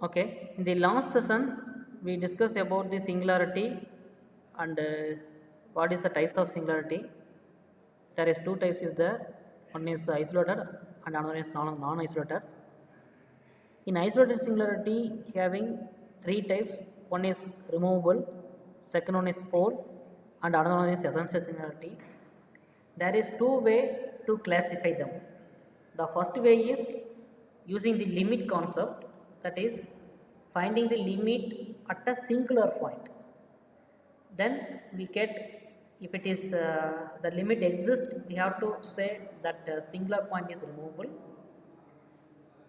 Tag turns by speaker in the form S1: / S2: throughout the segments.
S1: Okay, in the last session we discussed about the singularity and what is the types of singularity. There is two types is there. One is isolated and another is non-isolated. In isolated singularity having three types. One is removable, second one is pole, and another one is essential singularity. There is two way to classify them. The first way is using the limit concept, that is finding the limit at a singular point. Then we get, if it is the limit exists, we have to say that singular point is removable.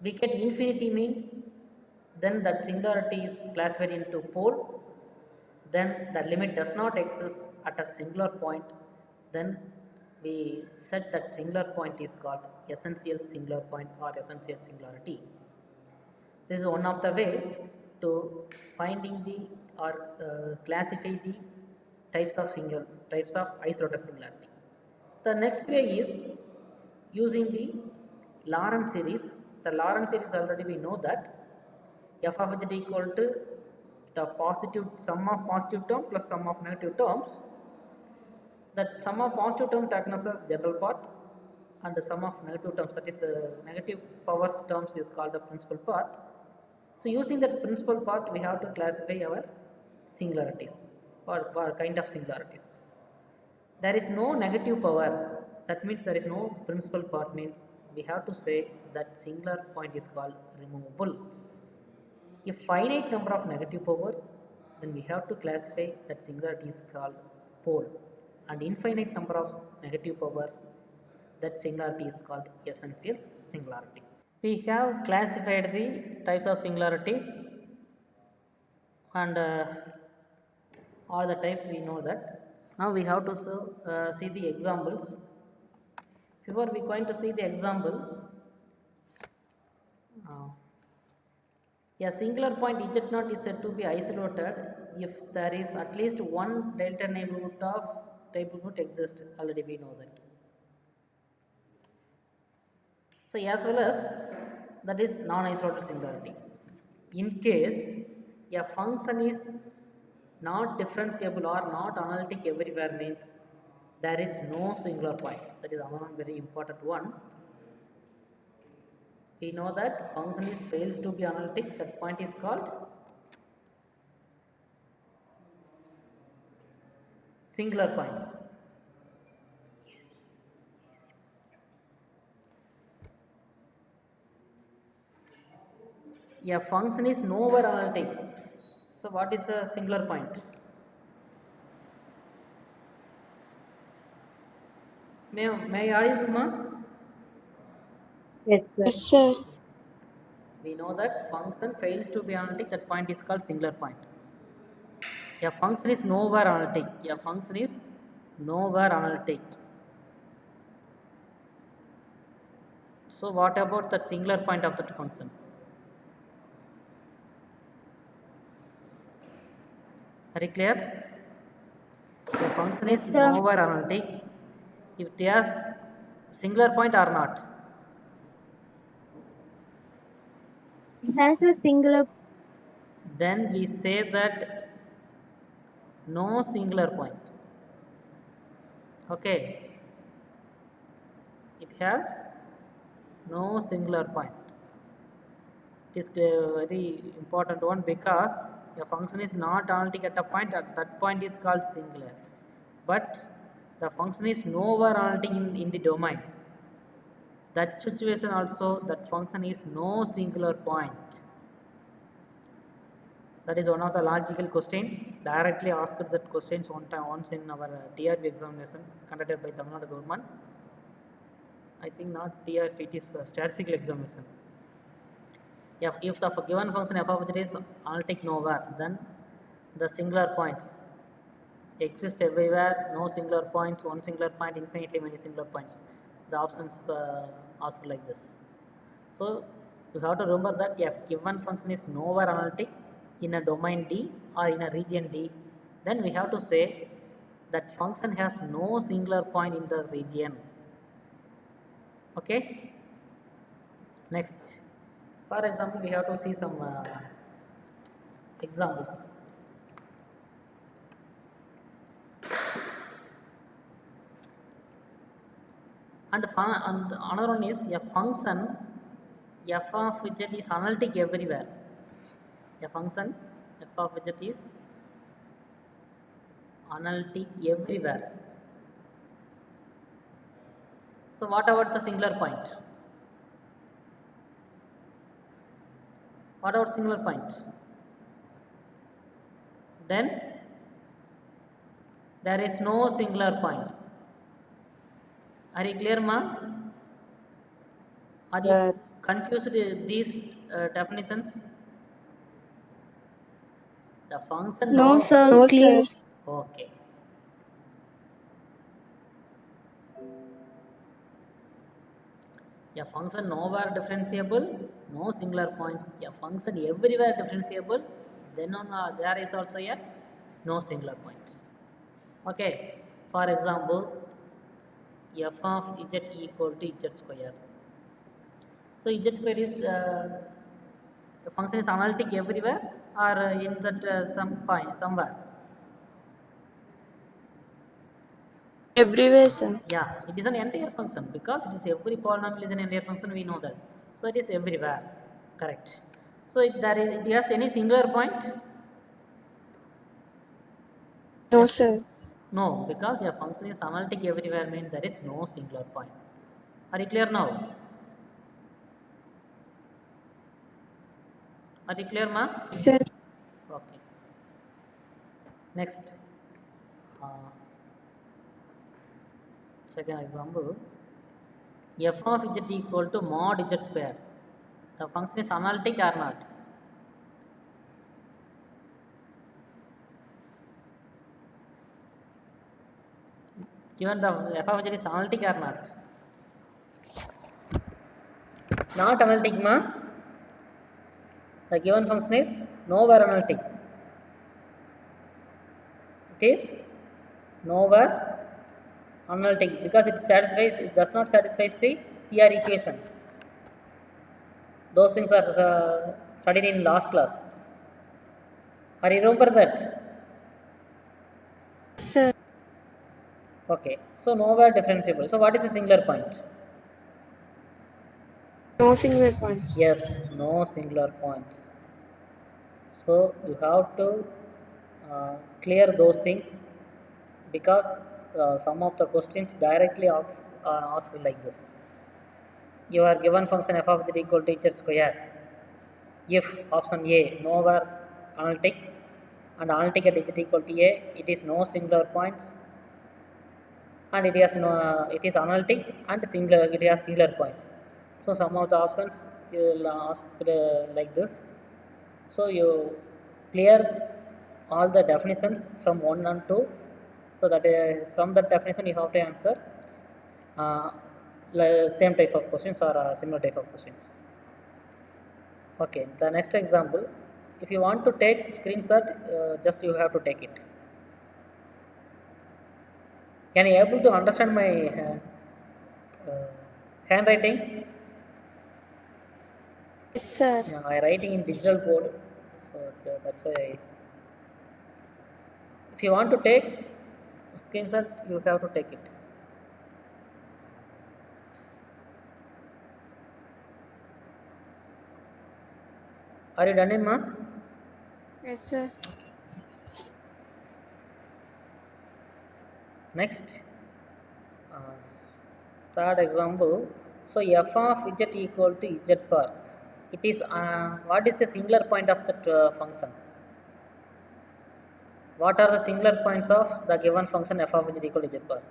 S1: We get infinity means then that singularity is classified into pole. Then the limit does not exist at a singular point. Then we said that singular point is called essential singular point or essential singularity. This is one of the way to finding the or classify the types of isolated singularity. The next way is using the Lorentz series. The Lorentz series already we know that f of z equal to the positive sum of positive term plus sum of negative terms. That sum of positive term taken as a general part and the sum of negative terms, that is negative powers terms, is called the principal part. So using that principal part we have to classify our singularities or kind of singularities. There is no negative power, that means there is no principal part, means we have to say that singular point is called removable. If finite number of negative powers, then we have to classify that singularity is called pole, and infinite number of negative powers, that singularity is called essential singularity. We have classified the types of singularities and all the types we know that. Now we have to see the examples. Before we going to see the example, uh, a singular point z0 is said to be isolated if there is at least one delta neighborhood of neighborhood exists. Already we know that. So as well as that is non-isolated singularity. In case a function is not differentiable or not analytic everywhere, means there is no singular point. That is another very important one. We know that function is fails to be analytic, that point is called singular point. A function is nowhere analytic. So what is the singular point? May I audible, ma?
S2: Yes, sir.
S3: Yes, sir.
S1: We know that function fails to be analytic, that point is called singular point. A function is nowhere analytic. A function is nowhere analytic. So what about the singular point of that function? Very clear? The function
S2: Yes,
S1: is
S2: sir.
S1: nowhere analytic if it has singular point or not.
S2: It has a singular.
S1: Then we say that no singular point. Okay, it has no singular point. It is a very important one because a function is not analytic at a point, at that point is called singular. But the function is nowhere analytic in the domain. That situation also, that function is no singular point. That is one of the logical question. Directly asked that questions once in our TRP examination conducted by Tamil Nadu government. I think not TRP, it is a statistical examination. If the given function f of z is analytic nowhere, then the singular points exist everywhere, no singular points, one singular point, infinitely many singular points. The options asked like this. So you have to remember that if given function is nowhere analytic in a domain D or in a region D, then we have to say that function has no singular point in the region. Okay. Next, for example, we have to see some Examples. And another one is a function f of z is analytic everywhere. A function f of z is analytic everywhere. So what about the singular point? What about singular point? Then there is no singular point. Are you clear, ma? Are you
S3: Sir.
S1: confused these definitions? The function
S2: No,
S1: no.
S2: sir.
S3: No,
S2: Clear.
S3: sir.
S1: Okay. A function nowhere differentiable, no singular points. A function everywhere differentiable, then on there is also a no singular points. Okay. For example, f of z equal to z square. So z square is a function is analytic everywhere or in that some point somewhere.
S3: Everywhere, sir.
S1: Yeah, it is an entire function because it is every polynomial is an entire function. We know that. So it is everywhere. Correct. So if there is it has any singular point?
S3: No,
S1: Yes.
S3: sir.
S1: No, because a function is analytic everywhere means there is no singular point. Are you clear now? Are you clear, ma?
S3: Sir.
S1: Okay. Next, uh, second example. F of z equal to mod z square. The function is analytic or not? Given the f of z is analytic or not? Not analytic, ma. The given function is nowhere analytic. It is nowhere analytic because it does not satisfy the CR equation. Those things are studied in last class. Are you remember that?
S3: Sir.
S1: Okay. So nowhere differentiable. So what is the singular point?
S3: No singular points.
S1: Yes, no singular points. So you have to clear those things because some of the questions directly ask like this. You are given function f of z equal to z square. If option A nowhere analytic and analytic at z equal to A, it is no singular points and it has no it is analytic and singular it has singular points. So some of the options you will ask like this. So you clear all the definitions from 1 and 2 so that from that definition you have to answer uh, same type of questions or similar type of questions. Okay, the next example, if you want to take screenshot, just you have to take it. Can you able to understand my uh, handwriting?
S3: Yes, sir.
S1: Yeah, I writing in digital board, so that's why. If you want to take screenshot, you have to take it. Are you done in, ma?
S3: Yes, sir.
S1: Next, uh, third example. So f of z equal to z bar. It is what is the singular point of that function? What are the singular points of the given function f of z equal to z bar?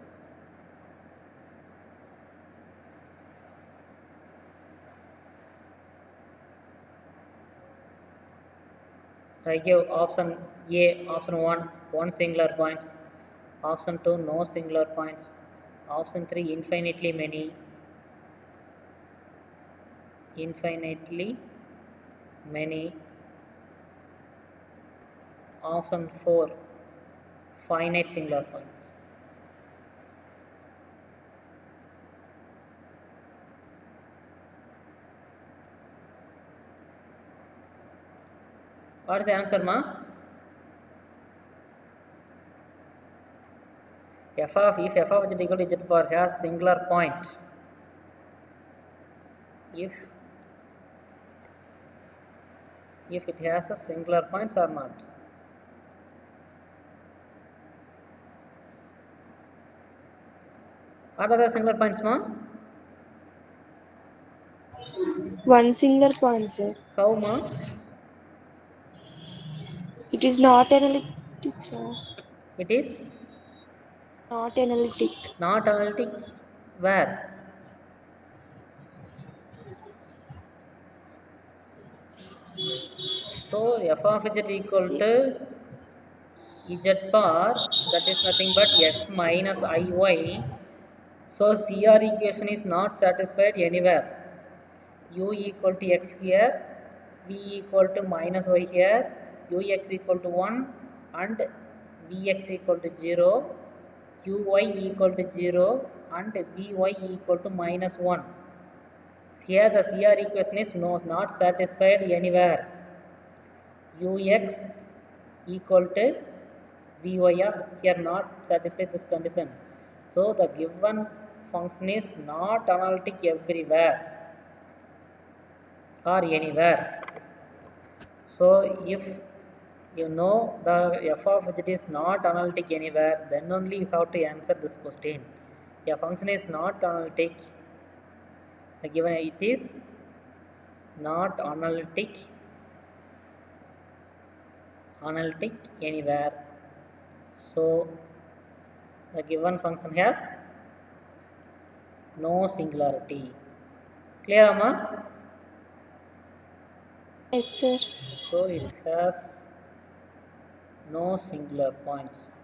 S1: I give option A, option 1, 1 singular points, option 2, no singular points, option 3, infinitely many, option 4, finite singular points. What is the answer, ma? If f of z equal to z power has singular point, if it has a singular points or not. What are the singular points, ma?
S3: One single point, sir.
S1: How, ma?
S3: It is not analytic, sir.
S1: It is
S3: Not analytic.
S1: not analytic. Where? So f of z equal
S3: See?
S1: to z bar, that is nothing but x minus iy. So CR equation is not satisfied anywhere. U equal to x here, v equal to minus y here, ux equal to 1 and vx equal to 0, uy equal to 0 and vy equal to minus 1. Here the CR equation is not satisfied anywhere. Ux equal to Vy here not satisfied this condition. So the given function is not analytic everywhere or anywhere. So if you know the f of z is not analytic anywhere, then only you have to answer this question. A function is not analytic, the given it is not analytic anywhere. So the given function has no singularity. Clear, Amma?
S3: Yes, sir.
S1: So it has no singular points.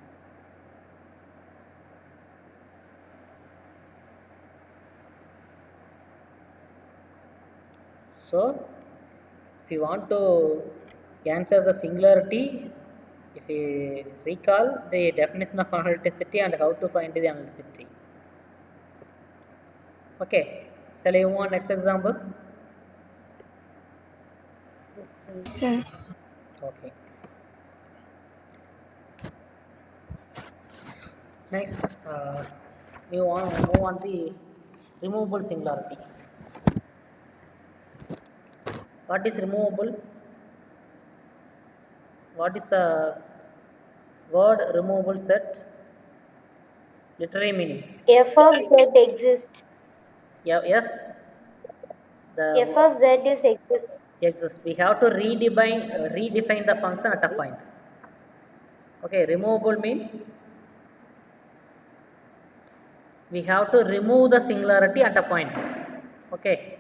S1: So if you want to answer the singularity, if you recall the definition of analyticity and how to find the analyticity. Okay, shall I move on next example?
S3: Sir.
S1: Okay. Next, we want to move on the removable singularity. What is removable? What is the word removable set? Literary meaning.
S2: F of z exists.
S1: Yeah, yes,
S2: F
S1: the
S2: of z is exist.
S1: exists. We have to redefine the function at a point. Okay, removable means we have to remove the singularity at a point. Okay.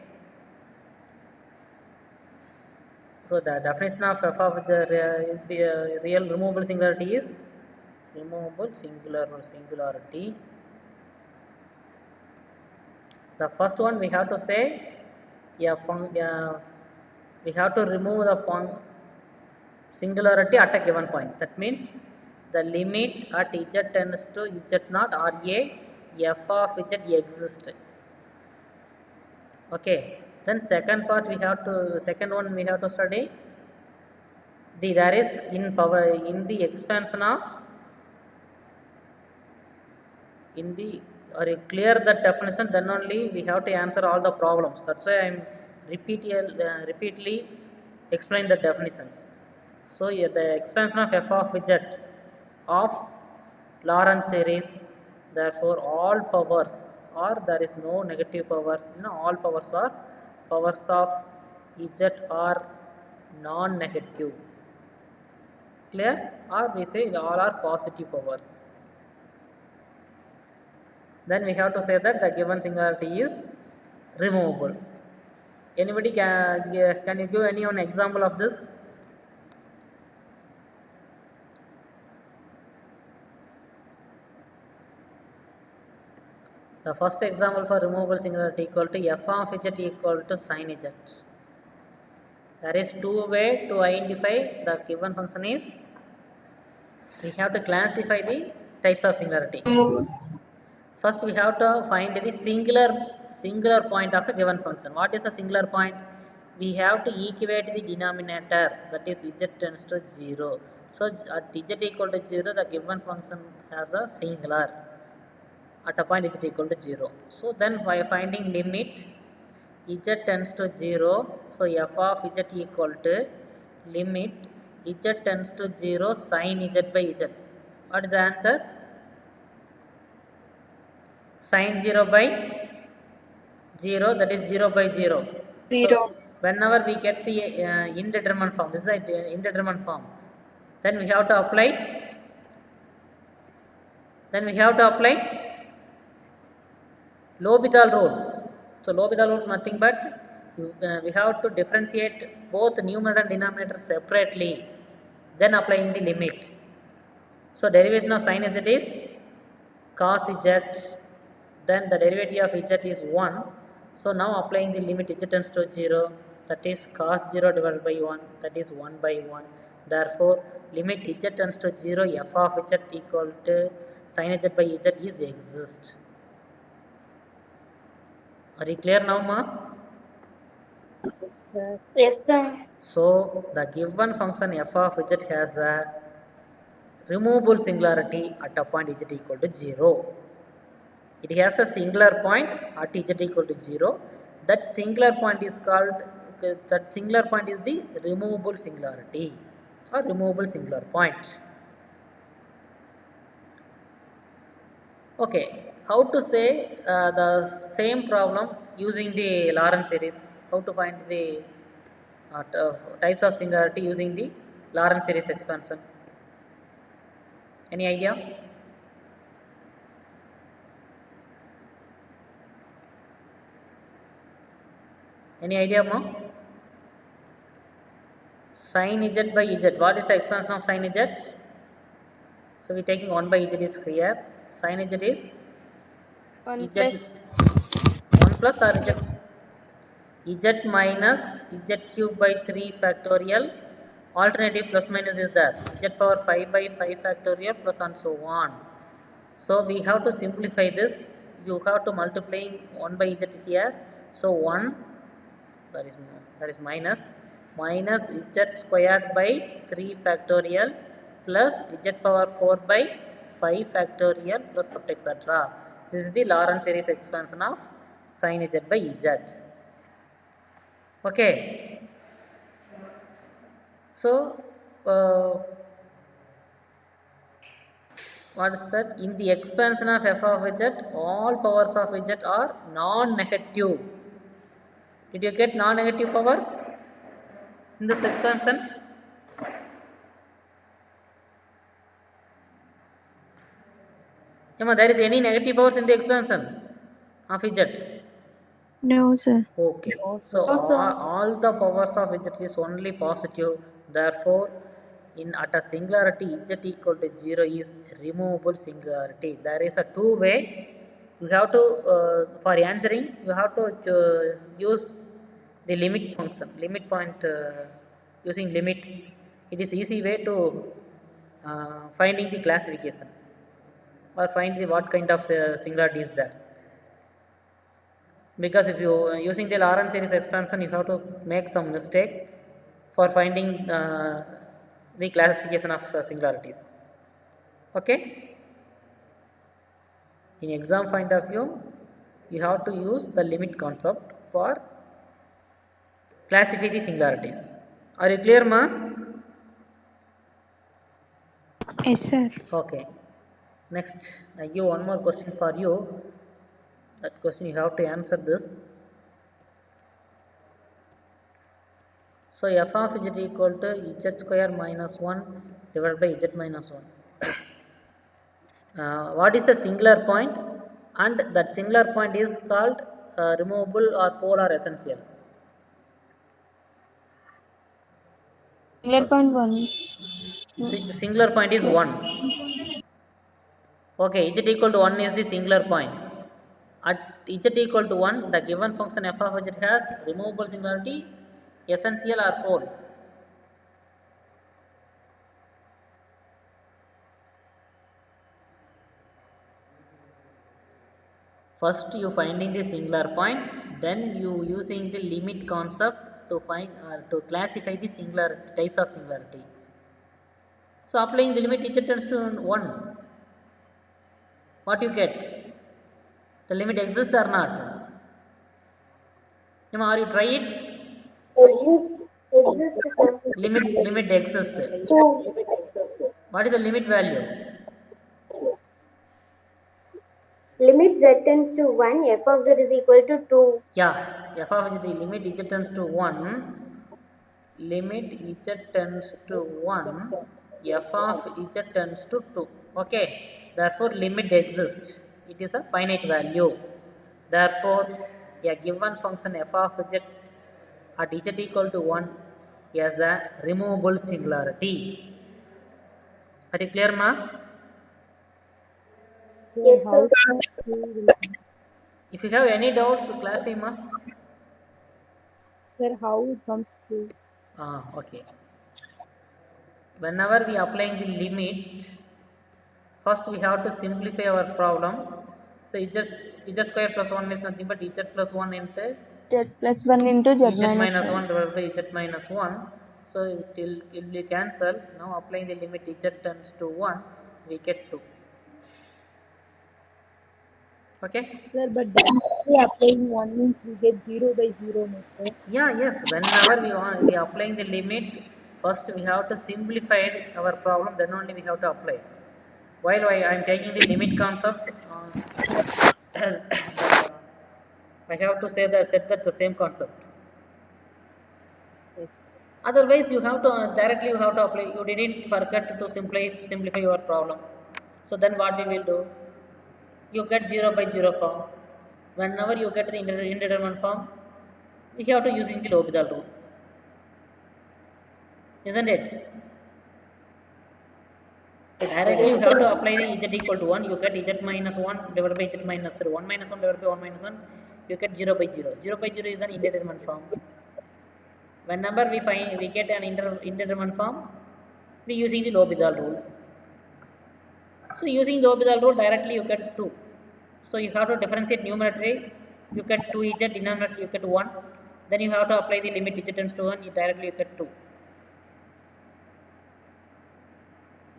S1: So the definition of f of the real removable singularity is removable singularity. The first one we have to say, we have to remove the singularity at a given point. That means the limit at z tends to z naught or a f of z exists. Okay. Then second one we have to study there is in the expansion of in the or you clear that definition, then only we have to answer all the problems. That's why I'm repeatedly explain the definitions. So yeah, the expansion of f of z of Lorentz series, therefore all powers or there is no negative powers, all powers are powers of z are non-negative. Clear? Or we say all are positive powers. Then we have to say that the given singularity is removable. Anybody can you give any one example of this? The first example for removable singularity equal to f of z equal to sin z. There is two way to identify the given function is we have to classify the types of singularity. First we have to find the singular point of a given function. What is a singular point? we have to equate the denominator, that is z tends to 0. So at z equal to 0, the given function has a singular at a point z equal to 0. So then by finding limit z tends to 0, so f of z equal to limit z tends to 0 sin z by z. What is the answer? Sin 0 by 0, that is 0 by 0. So
S3: 0.
S1: whenever we get the indeterminate form, this is the indeterminate form, then we have to apply, L'Hopital rule. So L'Hopital rule nothing but we have to differentiate both numerator and denominator separately, then applying the limit. So derivation of sin z is cos z, then the derivative of z is 1. So now applying the limit z tends to 0, that is cos 0 divided by 1, that is 1 by 1. Therefore limit z tends to 0, f of z equal to sin z by z is exist. Are you clear now, ma?
S2: Yes, sir.
S1: So the given function f of z has a removable singularity at a point z equal to 0. It has a singular point at z equal to 0. That singular point is called, the removable singularity or removable singular point. Okay, how to say the same problem using the Lorentz series? How to find the types of singularity using the Lorentz series expansion? Any idea? Any idea, mom? Sin z by z. What is the expansion of sin z? So we taking 1 by z is here. Sin z is
S3: 1
S1: z
S3: plus
S1: 1 plus or z, minus z cube by 3 factorial. Alternative plus minus is there. Z power 5 by 5 factorial plus and so on. So we have to simplify this. You have to multiply 1 by z here. So 1, that is minus z squared by 3 factorial plus z power 4 by 5 factorial plus up etc. This is the Lorentz series expansion of sin z by z. Okay. So what is that? In the expansion of f of z, all powers of z are non-negative. Did you get non-negative powers in this expansion? Emma, there is any negative powers in the expansion of z?
S3: No, sir.
S1: Okay. So
S2: Also,
S1: all the powers of z is only positive. Therefore, in at a singularity z equal to 0 is removable singularity. There is a two way. You have to for answering you have to use the limit function, limit point using limit. It is easy way to finding the classification or find the what kind of singularity is there. Because if you using the Lorentz series expansion, you have to make some mistake for finding the classification of singularities. Okay, in exam point of view, you have to use the limit concept for classify the singularities. Are you clear, ma?
S3: Yes, sir.
S1: Okay, next I give one more question for you. That question you have to answer this. So f of z equal to z square minus 1 divided by z minus 1. What is the singular point? And that singular point is called removable or pole or essential.
S3: Singular point 1.
S1: Singular point is 1. Okay, z equal to 1 is the singular point. At z equal to 1, the given function f of z has removable singularity, essential or pole. First you finding the singular point, then you using the limit concept to find or to classify the singular types of singularity. So applying the limit z tends to 1, what you get? The limit exists or not? Are you try it?
S2: Exist sir.
S1: Limit exists.
S2: 2.
S1: What is the limit value?
S2: Limit z tends to 1, f of z is equal to 2.
S1: Yeah, f of z limit z tends to 1. Limit z tends to 1. F of z tends to 2. Okay. Therefore, limit exists. It is a finite value. Therefore, a given function f of z at z equal to 1 is a removable singularity. Are you clear, ma?
S4: Sir,
S2: Yes,
S4: how
S2: sir.
S4: sir Q will come?
S1: If you have any doubts, clarify, ma.
S4: Sir, how it comes to?
S1: Okay. Whenever we applying the limit, first we have to simplify our problem. So z square plus 1 is nothing but z plus 1 into
S3: Z plus 1 into Z
S1: z
S3: minus
S1: minus 1
S3: 1.
S1: divided by z minus 1. So it will cancel. Now applying the limit z tends to 1, we get 2. Okay?
S4: Sir, but directly applying 1 means we get 0 by 0, no sir?
S1: Yeah, yes. Whenever we are applying the limit, first we have to simplify our problem, then only we have to apply. While I am taking the limit concept, I have to say that set that the same concept.
S4: Yes.
S1: Otherwise, you have to directly you have to apply. You didn't forget to simplify your problem. So then what we will do? You get 0 by 0 form. Whenever you get the indeterminate form, we have to using the L'Hopital rule, isn't it?
S4: Yes, sir.
S1: Directly you
S2: Yes,
S1: have to
S2: sir.
S1: apply the z equal to 1. You get z minus 1 divided by z minus 0. 1 minus 1 divided by 1 minus 1. You get 0 by 0. 0 by 0 is an indeterminate form. Whenever we get an indeterminate form, we using the L'Hopital rule. So using the L'Hopital rule, directly you get 2. So you have to differentiate numerator, you get 2z, denominator you get 1. Then you have to apply the limit z tends to 1, you directly you get 2.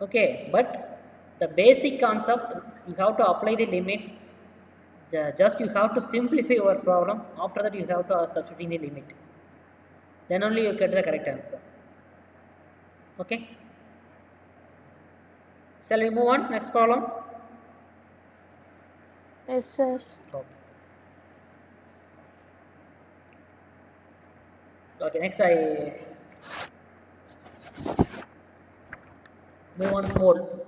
S1: Okay, but the basic concept, you have to apply the limit. Just you have to simplify your problem. After that, you have to substitute the limit. Then only you get the correct answer. Okay. Shall we move on? Next problem.
S3: Yes, sir.
S1: Okay. Okay. Next, I move on pole.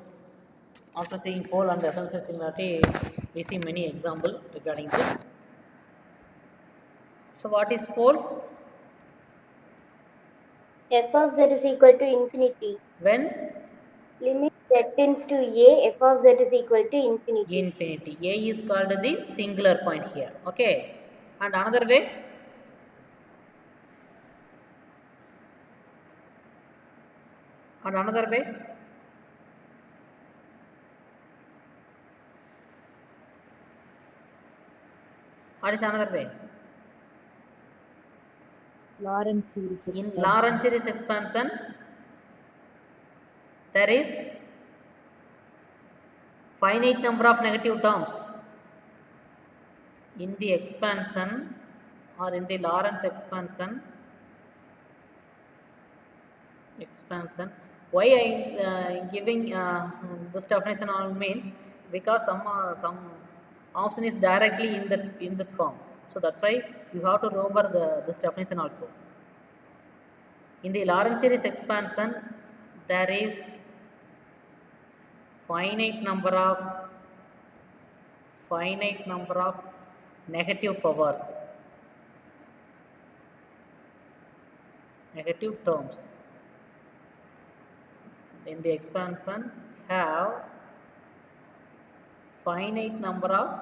S1: After seeing pole and essential similarity, we see many examples regarding this. So, what is pole?
S2: F of z is equal to infinity.
S1: When
S2: Limit z tends to a, f of z is equal to infinity.
S1: infinity. A is called the singular point here. Okay. And another way, and another way, what is another way?
S4: Lorentz series
S1: In
S4: expansion.
S1: Lorentz series expansion, there is finite number of negative terms. In the expansion or in the Lorentz expansion, why I giving this definition all means because some option is directly in this form. So that's why you have to remember this definition also. In the Lorentz series expansion, there is finite number of negative powers, negative terms. In the expansion, have finite number of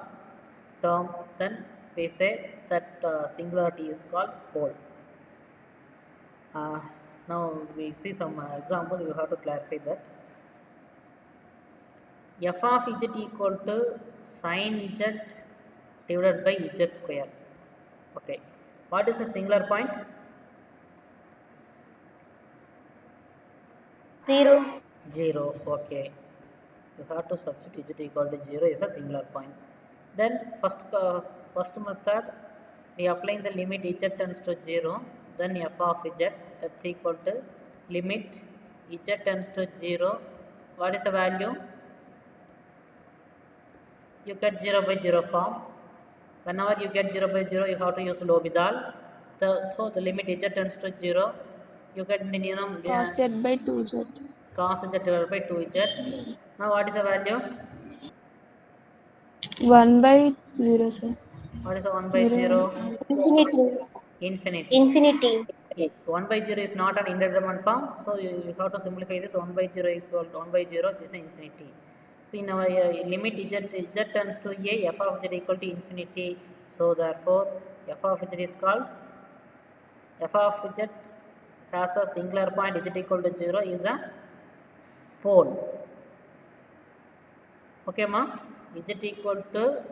S1: term. Then we say that singularity is called pole. Now we see some example. You have to clarify that. F of z equal to sin z divided by z square. Okay. What is a singular point?
S2: 0.
S1: 0. Okay, you have to substitute z equal to 0 is a singular point. Then first method, we applying the limit z tends to 0, then f of z, that's equal to limit z tends to 0. What is the value? You get 0 by 0 form. Whenever you get 0 by 0, you have to use L'Hopital. So the limit z tends to 0, you get the
S3: Cos z by 2z.
S1: cos z divided by 2z. Now what is the value?
S3: 1 by 0, sir.
S1: What is the 1 by 0?
S3: 0.
S2: Infinity.
S1: Infinity.
S2: Infinity.
S1: 1 by 0 is not an indeterminate form, so you have to simplify this. 1 by 0 equal to 1 by 0, this is infinity. So in our limit z tends to a, f of z equal to infinity. So therefore, f of z is called, f of z has a singular point z equal to 0 is a pole. Okay, ma? Z equal to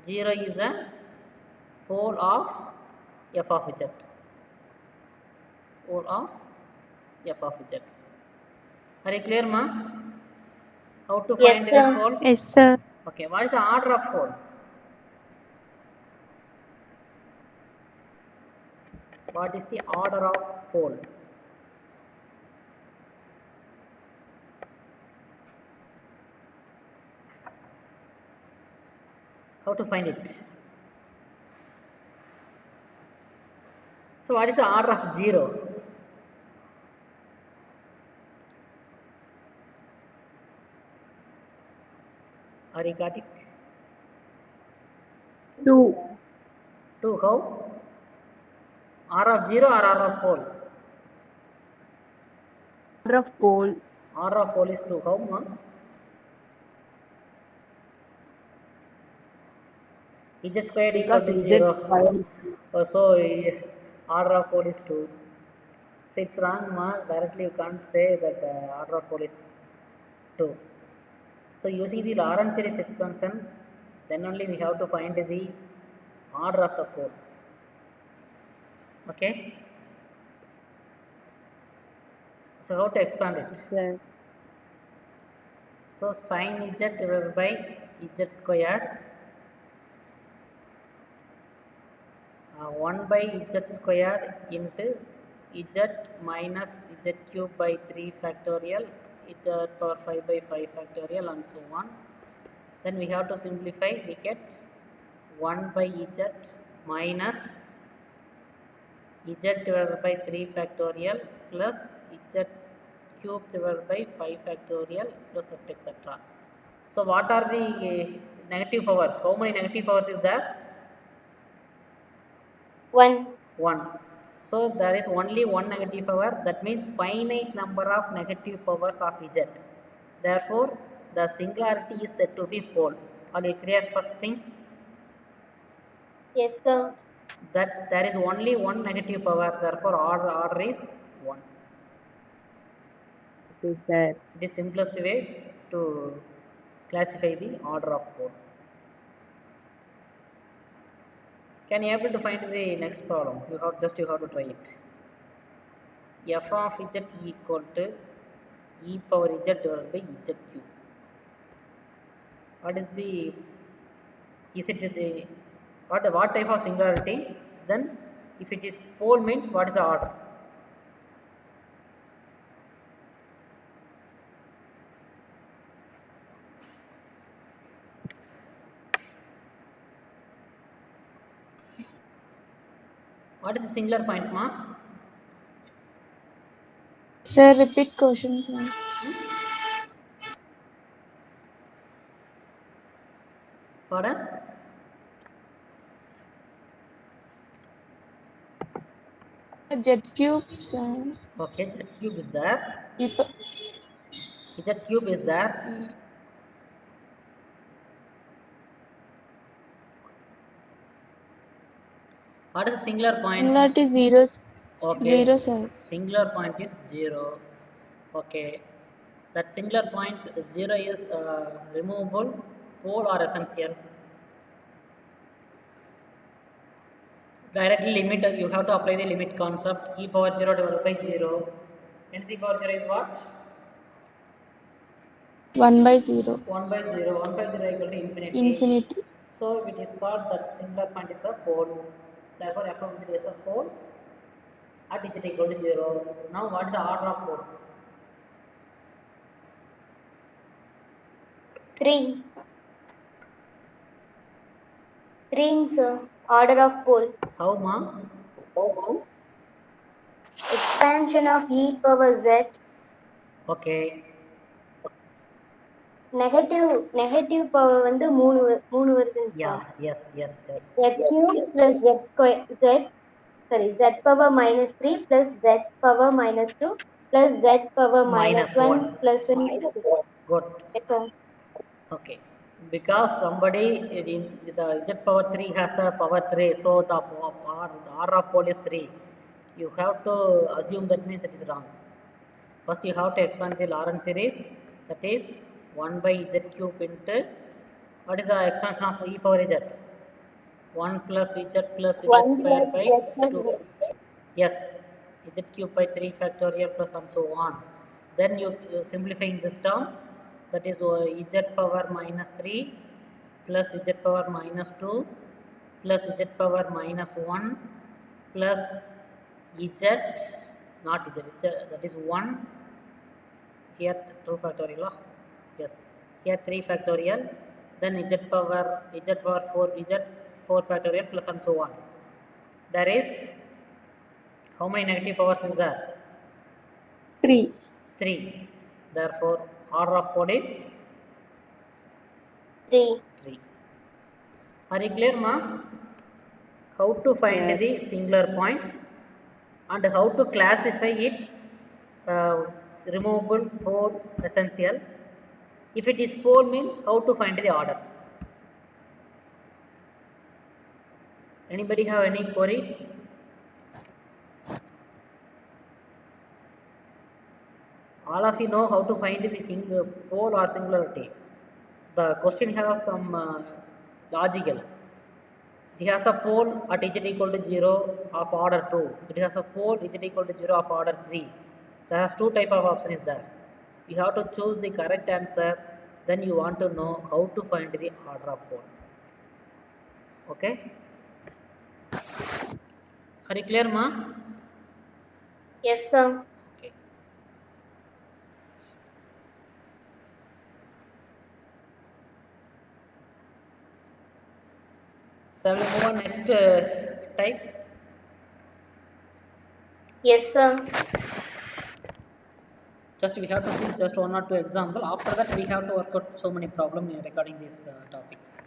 S1: 0 is a pole of f of z. Pole of f of z. Are you clear, ma? How to find
S2: Yes,
S1: the
S2: sir.
S1: pole?
S3: Yes, sir.
S1: Okay, what is the order of pole? What is the order of pole? How to find it? So what is the order of 0? Are you got it?
S4: 2.
S1: 2 how? R of 0 or R of pole?
S4: R of pole.
S1: R of pole is 2 how, ma? Z squared equal
S4: Because
S1: to
S4: Z
S1: 0.
S4: square.
S1: So order of pole is 2. So it's wrong, ma. Directly you can't say that order of pole is 2. So using the Lorentz series expansion, then only we have to find the order of the pole. Okay. So how to expand it?
S4: Sir.
S1: So sin z divided by z squared 1 by z squared into z minus z cube by 3 factorial, z power 5 by 5 factorial, and so on. Then we have to simplify, we get 1 by z minus z divided by 3 factorial plus z cube divided by 5 factorial plus etc. So what are the negative powers? How many negative powers is there?
S2: 1.
S1: 1. So there is only one negative power. That means finite number of negative powers of z. Therefore, the singularity is said to be pole. Are you clear first thing?
S2: Yes, sir.
S1: That there is only one negative power. Therefore, order is 1.
S4: Okay, sir.
S1: It is simplest way to classify the order of pole. Can you able to find the next problem? You have to try it. F of z equal to e power z divided by z cube. What is the, is it the, what type of singularity? Then if it is pole means what is the order? What is the singular point, ma?
S3: Sir, repeat question, sir.
S1: Pardon?
S3: Z cube, sir.
S1: Okay, z cube is there.
S3: E po-
S1: Z cube is there. What is the singular point?
S3: Singularity 0,
S1: Okay,
S3: 0, sir.
S1: singular point is 0. Okay, that singular point 0 is removable, pole or essential. Directly limit, you have to apply the limit concept, e power 0 divided by 0. n to the power 0 is what?
S3: 1 by 0.
S1: 1 by 0. 1 by 0 equal to infinity.
S3: Infinity.
S1: So it is called that singular point is a pole. Therefore f of 0 is a pole at z equal to 0. Now what is the order of pole?
S2: 3. 3 sir. Order of pole.
S1: How, ma?
S2: Expansion of e power z.
S1: Okay.
S2: Negative power வந்து மூணு வருதுங்க
S1: Yeah,
S2: sir.
S1: yes, yes, yes.
S2: Z cube plus z square z power minus 3 plus z power minus 2 plus z power minus
S1: Minus
S2: 1
S1: 1.
S2: plus
S1: Good.
S2: yes, sir.
S1: Okay. Because somebody in the z power 3 has a power 3, so the order of pole is 3. You have to assume that means it is wrong. First you have to expand the Lorentz series, that is 1 by z cube into, what is the expansion of e power z? 1 plus z
S2: 1
S1: square
S2: plus
S1: by
S2: z plus
S1: 2. Yes, z cube by 3 factorial plus and so on. Then you simplifying this term, that is z power minus 3 plus z power minus 2 plus z power minus 1 plus z, not z, that is 1, here 2 factorial, yes, here 3 factorial, then z power 4 4 factorial plus and so on. There is how many negative powers is there?
S3: 3.
S1: 3. Therefore order of pole is
S2: 3.
S1: 3. Are you clear, ma? How to find
S3: Yes.
S1: the singular point and how to classify it, removable, pole, essential. If it is pole means how to find the order. Anybody have any query? All of you know how to find the pole or singularity. The question has some logical. It has a pole at z equal to 0 of order 2. It has a pole z equal to 0 of order 3. There are two type of option is there. You have to choose the correct answer. Then you want to know how to find the order of pole. Okay? Are you clear, ma?
S2: Yes, sir.
S1: Okay. Shall we move on next type?
S2: Yes, sir.
S1: Just we have to see just one or two example. After that, we have to work out so many problems regarding these topics.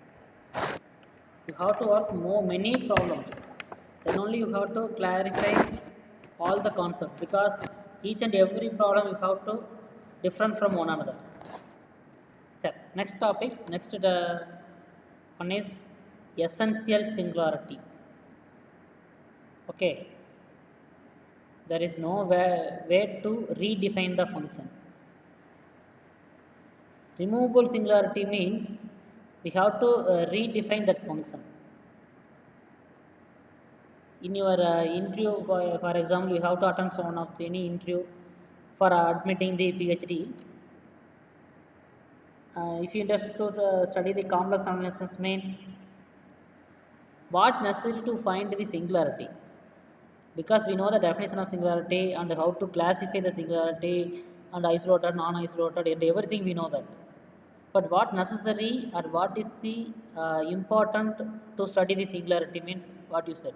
S1: You have to work many problems. Then only you have to clarify all the concept, because each and every problem you have to different from one another. So next topic, next one is essential singularity. Okay, there is no way to redefine the function. Removable singularity means we have to redefine that function. In your interview, for example, you have to attend one of any interview for admitting the PhD. If you just to study the complex analysis means what necessary to find the singularity, because we know the definition of singularity and how to classify the singularity and isolated, non-isolated, and everything we know that. But what necessary or what is the important to study the singularity means what you said.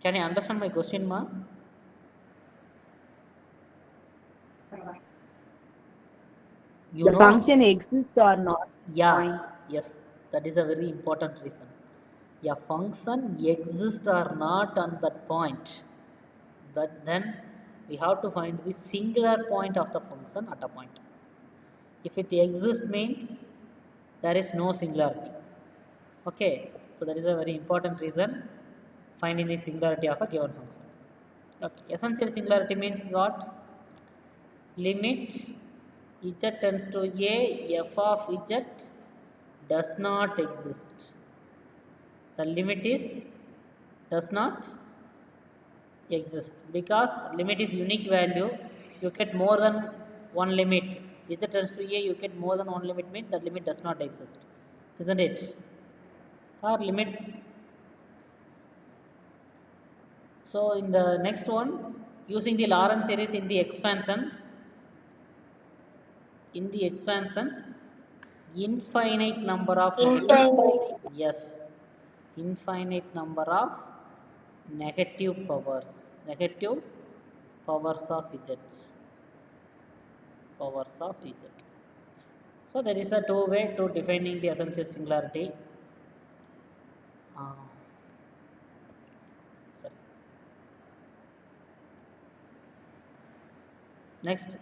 S1: Can you understand my question, ma? You
S4: The
S1: know,
S4: function exists or not.
S1: yeah,
S4: Point.
S1: yes, that is a very important reason. A function exists or not on that point, that then we have to find the singular point of the function at a point. If it exists means there is no singularity. Okay, so that is a very important reason finding the singularity of a given function. Okay. Essential singularity means what? Limit z tends to a, f of z does not exist. The limit is does not exist because limit is unique value. You get more than one limit. If it tends to a, you get more than one limit means that limit does not exist, isn't it? Or limit. So in the next one, using the Lorentz series in the expansion, infinite number of
S2: Infinite.
S1: yes, infinite number of negative powers of z, powers of z. So there is a two way to defining the essential singularity. Uh, sorry. Next,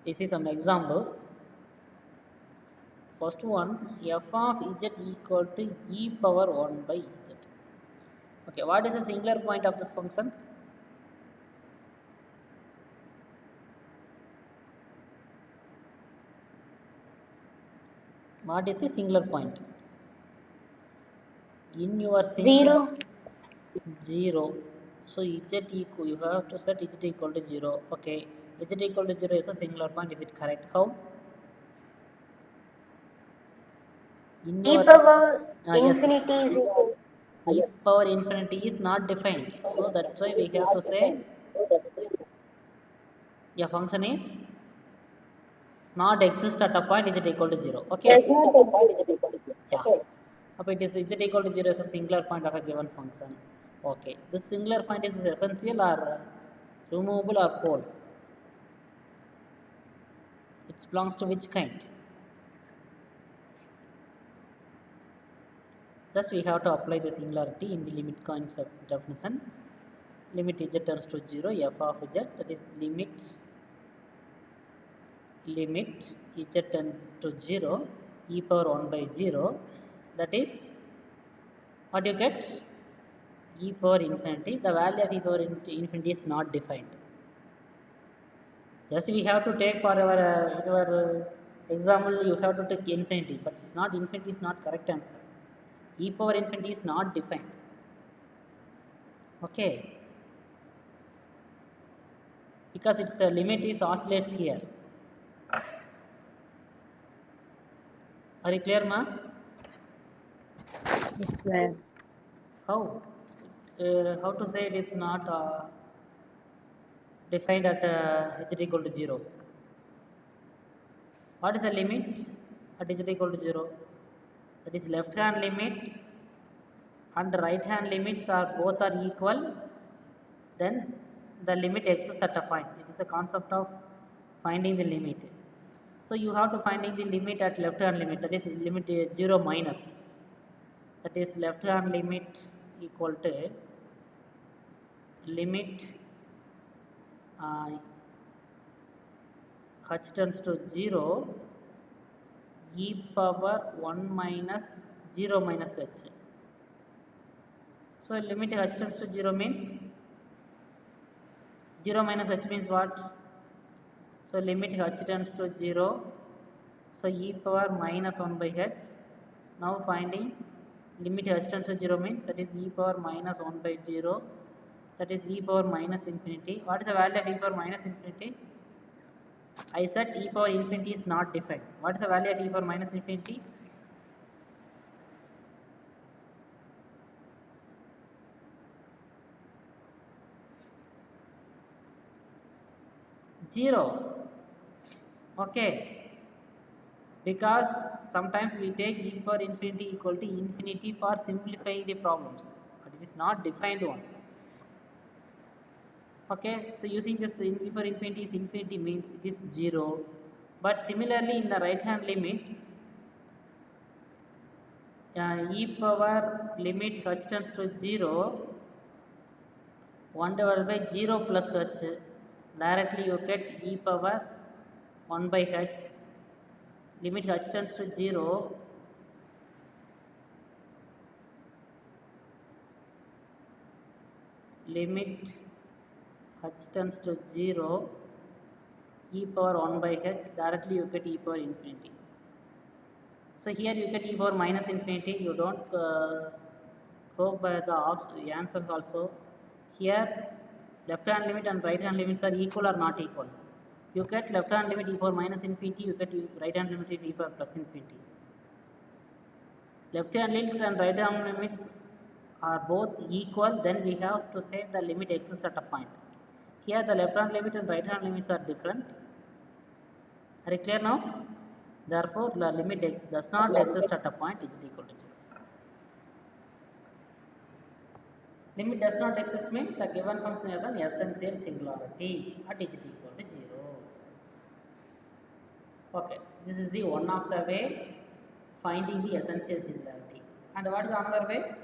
S1: this is some example. First one, f of z equal to e power 1 by z. Okay, what is the singular point of this function? What is the singular point? In your single
S2: 0.
S1: 0. So z equal, you have to set z equal to 0. Okay, z equal to 0 is a singular point. Is it correct? How? In
S2: E
S1: your
S2: power
S1: yes,
S2: infinity is equal.
S1: e power infinity is not defined. So that's why we have to say a function is not exist at a point z equal to 0. Okay.
S2: Does not exist.
S1: Yeah. If it is z equal to 0 is a singular point of a given function. Okay. This singular point is essential or removable or pole? It belongs to which kind? Just we have to apply the singularity in the limit concept definition. Limit z tends to 0, f of z, that is limit z tends to 0, e power 1 by 0, that is what you get? E power infinity. The value of e power infinity is not defined. Just we have to take for our example, you have to take infinity, but it's not infinity is not correct answer. E power infinity is not defined. Okay, because its limit is oscillates here. Are you clear, ma?
S3: Yes, sir.
S1: How? How to say it is not defined at z equal to 0? What is the limit at z equal to 0? That is left hand limit and right hand limits are both are equal, then the limit exists at a point. It is a concept of finding the limit. So you have to finding the limit at left hand limit, that is limit 0 minus, that is left hand limit equal to limit h tends to 0 e power 1 minus 0 minus h. So limit h tends to 0 means 0 minus h means what? So limit h tends to 0. So e power minus 1 by h. Now finding limit h tends to 0 means that is e power minus 1 by 0. That is e power minus infinity. What is the value of e power minus infinity? I said e power infinity is not defined. What is the value of e power minus infinity? Zero. Okay. Because sometimes we take e power infinity equal to infinity for simplifying the problems, but it is not defined one. Okay, so using this e power infinity is infinity means it is 0, but similarly in the right hand limit, e power limit h tends to 0, 1 divided by 0 plus h, directly you get e power 1 by h, limit h tends to 0, limit h tends to 0, e power 1 by h, directly you get e power infinity. So here you get e power minus infinity, you don't go by the answers also. Here left hand limit and right hand limits are equal or not equal. You get left hand limit e power minus infinity, you get right hand limit e power plus infinity. Left hand limit and right hand limits are both equal, then we have to say the limit exists at a point. Here the left hand limit and right hand limits are different. Are you clear now? Therefore, the limit does not exist at a point z equal to 0. Limit does not exist means the given function has an essential singularity at z equal to 0. Okay, this is the one of the way finding the essential singularity. And what is another way?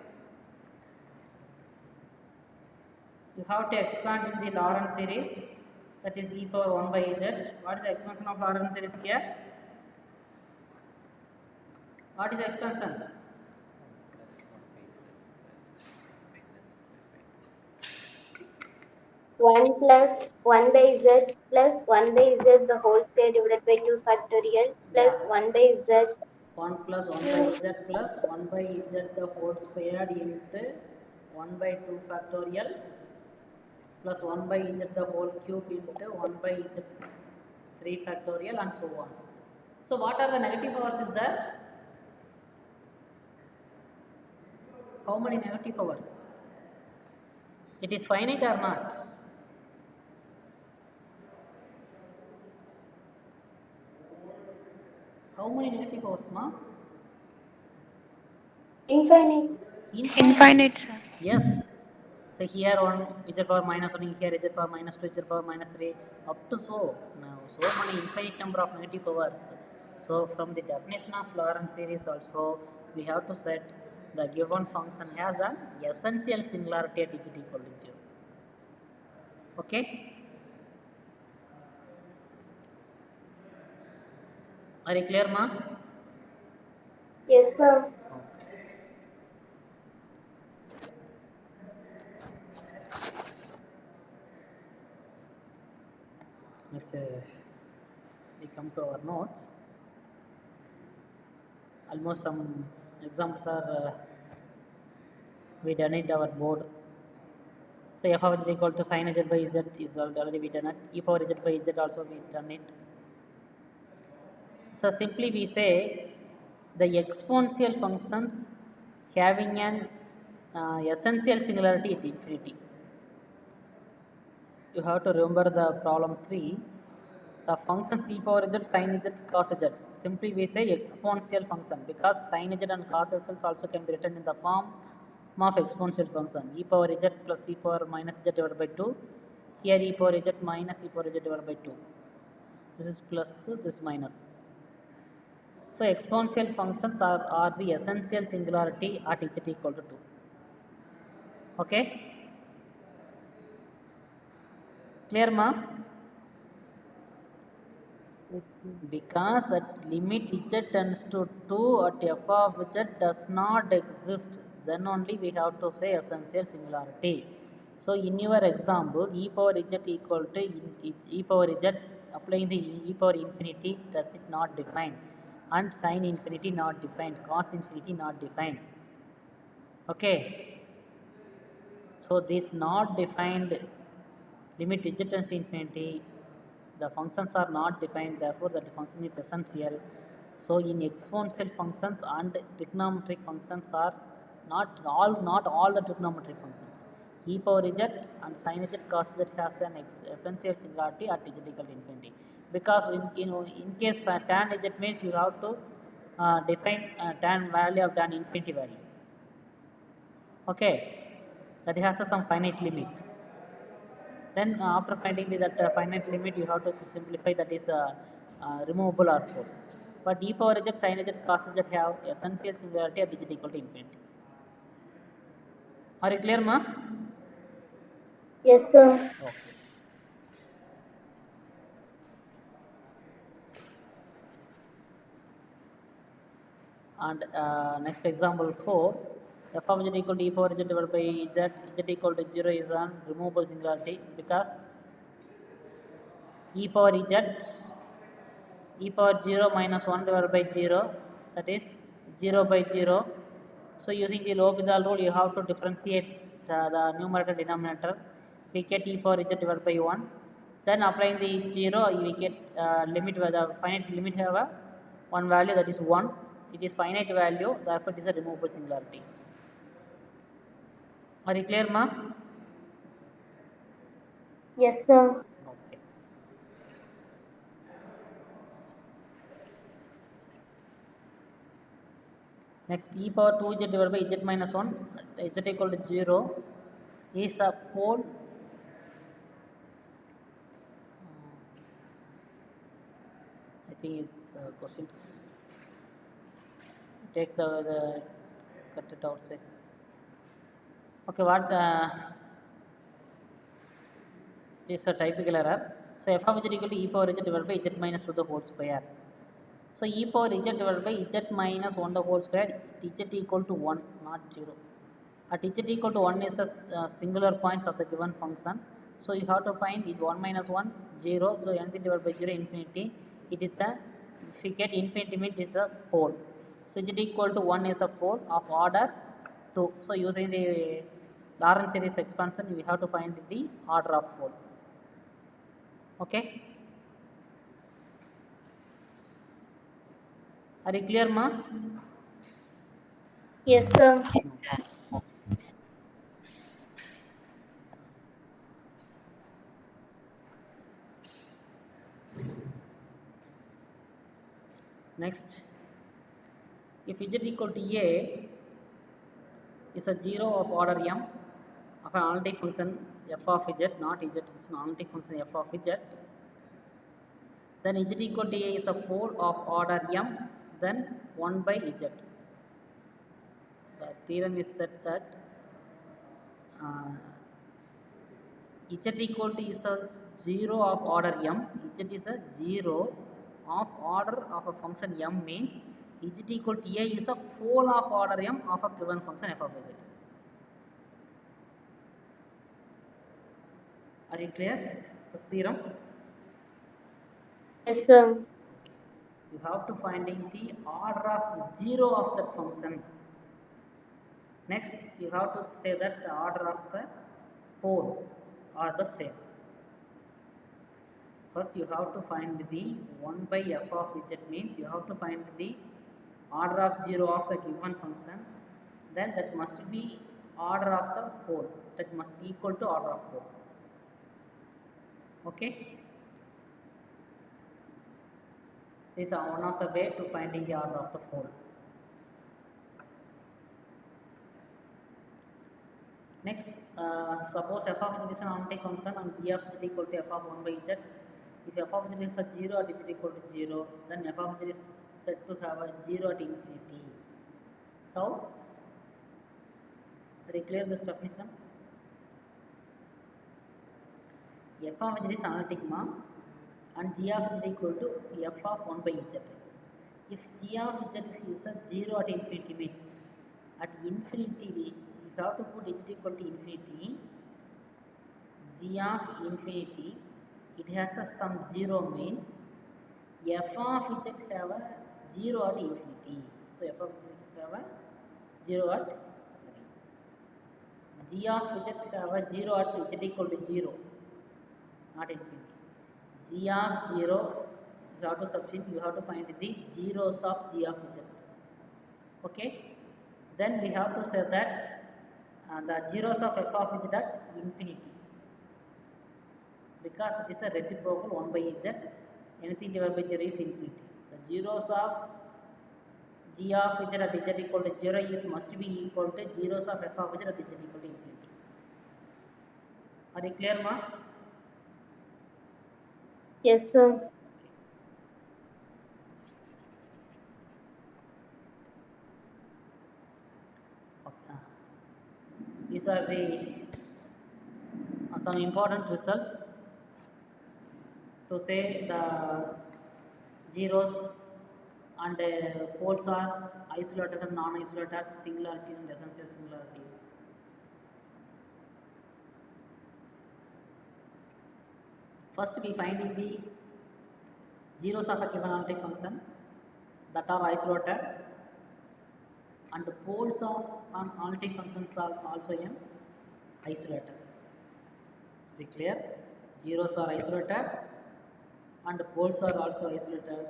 S1: You have to expand in the Lorentz series, that is e power 1 by z. What is the expansion of Lorentz series here? What is the expansion?
S2: 1 plus 1 by z plus 1 by z the whole square divided by 2 factorial plus
S1: Yeah.
S2: 1 by z
S1: 1 plus 1 by
S2: cube.
S1: z plus 1 by z the whole squared into 1 by 2 factorial plus 1 by z the whole cube into 1 by z 3 factorial and so on. So what are the negative powers is there? How many negative powers? It is finite or not? How many negative powers, ma?
S2: Infinite.
S3: Infinite, sir.
S1: Yes. So here 1 z power minus 1, here z power minus 2, z power minus 3, up to so. Now so many infinite number of negative powers. So from the definition of Lorentz series also, we have to set the given function has an essential singularity at z equal to 0. Okay. Are you clear, ma?
S2: Yes, sir.
S1: Okay. Next, we come to our notes. Almost some examples are we done it our board. So f of z equal to sin z by z is already we done it. E power z by z also we done it. So simply we say the exponential functions having an essential singularity at infinity. You have to remember the problem 3. The function e power z sin z cos z. Simply we say exponential function because sin z and cos z also can be written in the form of exponential function. E power z plus e power minus z divided by 2. Here e power z minus e power z divided by 2. This is plus, this minus. So exponential functions are the essential singularity at z equal to 2. Okay? Clear, ma? Because at limit z tends to 2 at f of z does not exist, then only we have to say essential singularity. So in your example, e power z equal to e power z, applying the e power infinity, does it not define, and sin infinity not defined, cos infinity not defined. Okay. So this not defined limit z tends to infinity, the functions are not defined, therefore the function is essential. So in exponential functions and trigonometric functions are not all the trigonometric functions. E power z and sin z cos z has an essential singularity at z equal to infinity, because in case tan z means you have to define tan value of tan infinity value. Okay, that has some finite limit. Then after finding that finite limit, you have to simplify, that is removable R4. But e power z sin z cos z have essential singularity at z equal to infinity. Are you clear, ma?
S2: Yes, sir.
S1: Okay. And next example 4, f of z equal to e power z divided by z equal to 0 is an removable singularity because e power e power 0 minus 1 divided by 0, that is 0 by 0. So using the L'Hopital rule, you have to differentiate the numerator denominator. we get e power z divided by 1. Then applying the 0, we get limit where the finite limit have a one value, that is 1. It is finite value, therefore it is a removable singularity. Are you clear, ma?
S2: Yes, sir.
S1: Okay. Next, e power 2z divided by z minus 1, z equal to 0 is a pole. I think it's questions. Take the cut it outside. Okay, what is a typical error? So f of z equal to e power z divided by z minus 2 the whole square. So e power z divided by z minus 1 the whole square, z equal to 1, not 0. At z equal to 1 is the singular points of the given function. So you have to find it 1 minus 1, 0. So anything divided by 0, infinity. It is the, if we get infinity means it is a pole. So z equal to 1 is a pole of order 2. So using the Lorentz series expansion, we have to find the order of pole. Okay. Are you clear, ma?
S2: Yes, sir.
S1: Next, if z equal to a is a 0 of order m of an analytic function f of z, not z, it's an analytic function f of z, then z equal to a is a pole of order m, then 1 by z. The theorem is said that z equal to is a 0 of order m, z is a 0 of order of a function m means z equal to a is a pole of order m of a given function f of z. Are you clear? This theorem?
S2: Yes, sir.
S1: You have to finding the order of 0 of that function. Next, you have to say that the order of the pole are the same. First, you have to find the 1 by f of z means you have to find the order of 0 of the given function. Then that must be order of the pole. That must be equal to order of pole. Okay. This is one of the way to finding the order of the pole. Next, suppose f of z is an analytic function and g of z equal to f of 1 by z. If f of z is a 0 at z equal to 0, then f of z is said to have a 0 at infinity. How? Are you clear this definition? F of z is analytic and g of z equal to f of 1 by z. If g of z is a 0 at infinity means at infinity you have to put z equal to infinity. G of infinity, it has a some 0 means f of z have a 0 at infinity. So f of z have a 0 at, g of z have a 0 at z equal to 0, not infinity. G of 0, you have to substitute, you have to find the zeros of g of z. Okay. Then we have to say that the zeros of f of z at infinity, because it is a reciprocal 1 by z, anything divided by 0 is infinity. The zeros of g of z at z equal to 0 is must be equal to zeros of f of z at z equal to infinity. Are you clear, ma?
S2: Yes, sir.
S1: Okay. These are the some important results to say the zeros and poles are isolated and non-isolated, singularity and essential singularities. First, we finding the zeros of a given analytic function that are isolated, and the poles of an analytic functions are also isolated. Very clear? Zeros are isolated and poles are also isolated.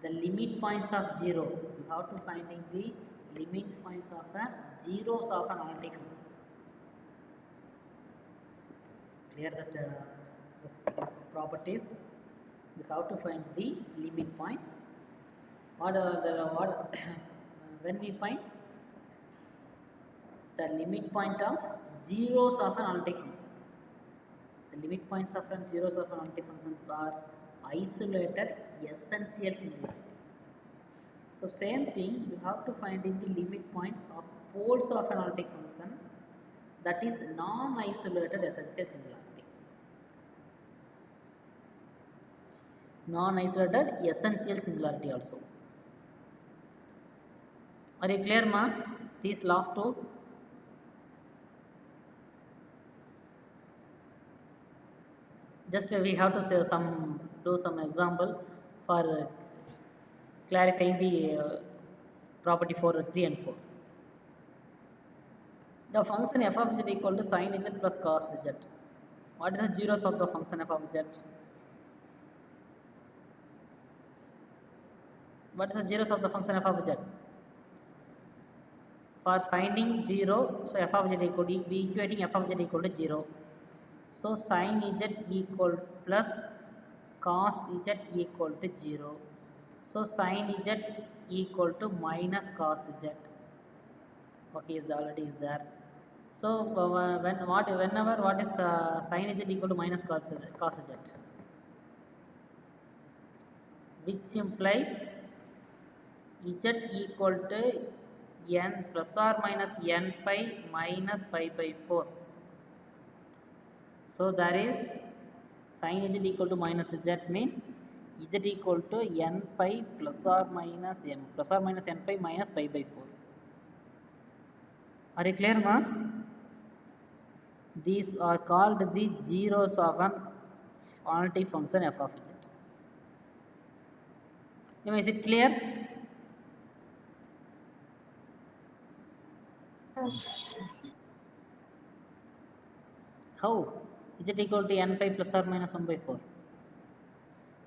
S1: The limit points of 0, you have to finding the limit points of a zeros of an analytic function. Clear that this properties? You have to find the limit point. What when we find the limit point of zeros of an analytic function. The limit points of and zeros of analytic functions are isolated essential singularity. So same thing you have to find in the limit points of poles of an analytic function, that is non-isolated essential singularity. Non-isolated essential singularity also. Are you clear, ma? These last two. Just we have to say do some example for clarifying the property for 3 and 4. The function f of z equal to sin z plus cos z. What is the zeros of the function f of z? What is the zeros of the function f of z? For finding 0, so f of z equal to, we equating f of z equal to 0. So sin z equal plus cos z equal to 0. So sin z equal to minus cos z. Okay, is already is there. So whenever what is sin z equal to minus cos z, which implies z equal to n plus or minus n pi minus pi by 4. So there is sin z equal to minus z means z equal to n pi plus or minus n pi minus pi by 4. Are you clear, ma? These are called the zeros of an analytic function f of z. Is it clear? How? Z equal to n pi plus or minus 1 by 4.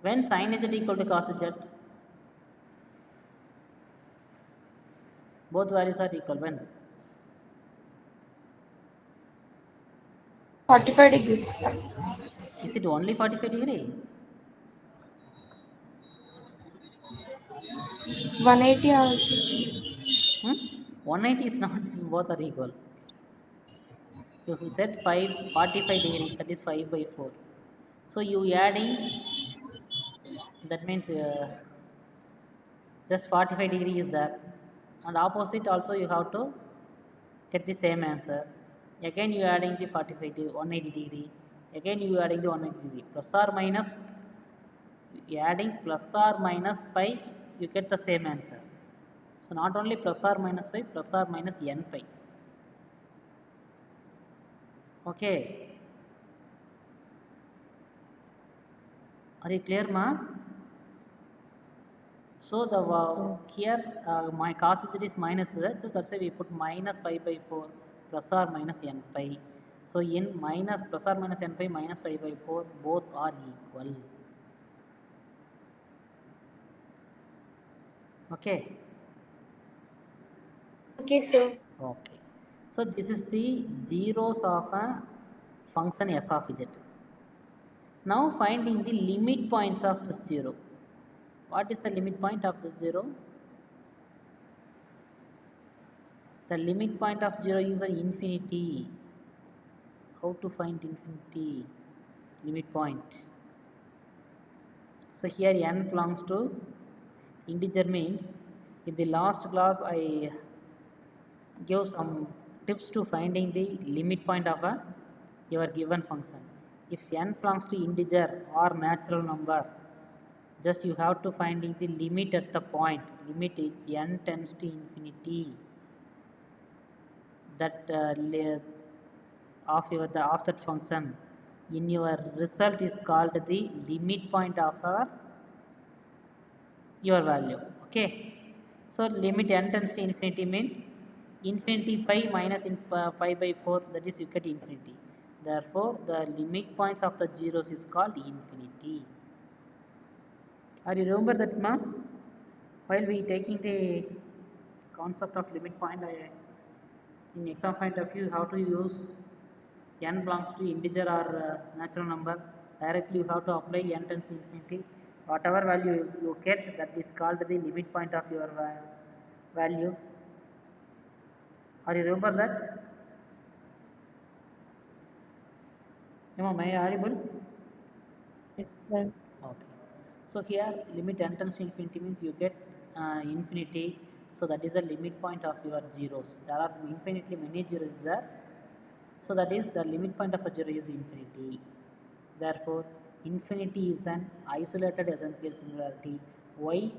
S1: When sin z equal to cos z, both values are equal. When?
S3: 45 degrees.
S1: Is it only 45 degree?
S3: 180 also.
S1: 180 is not, both are equal. You said 45 degree, that is 5 by 4. So you adding, that means just 45 degree is there. And opposite also you have to get the same answer. Again you adding the 45 to 180 degree. Again you adding the 180 degree. Plus or minus, you adding plus or minus pi, you get the same answer. So not only plus or minus pi, plus or minus n pi. Okay. Are you clear, ma? So the here my cos z is minus z, so that's why we put minus pi by 4 plus or minus n pi. So in minus plus or minus n pi minus pi by 4, both are equal. Okay.
S2: Okay, sir.
S1: Okay. So this is the zeros of a function f of z. Now finding the limit points of this 0. What is the limit point of this 0? The limit point of 0 is infinity. How to find infinity? Limit point. So here n belongs to integer, means in the last class I give some tips to finding the limit point of your given function. If n belongs to integer or natural number, just you have to finding the limit at the point. Limit is n tends to infinity. That of that function in your result is called the limit point of your value. Okay. So limit n tends to infinity means infinity pi minus pi by 4, that is you get infinity. Therefore, the limit points of the zeros is called infinity. Are you remember that, ma? While we taking the concept of limit point, in exam point of view, how to use n belongs to integer or natural number. Directly you have to apply n tends to infinity. Whatever value you get, that is called the limit point of your value. Are you remember that? Am I audible?
S3: Yes, sir.
S1: Okay. So here limit n tends to infinity means you get infinity. So that is the limit point of your zeros. There are infinitely many zeros there. So that is the limit point of the zero is infinity. Therefore, infinity is an isolated essential singularity. Why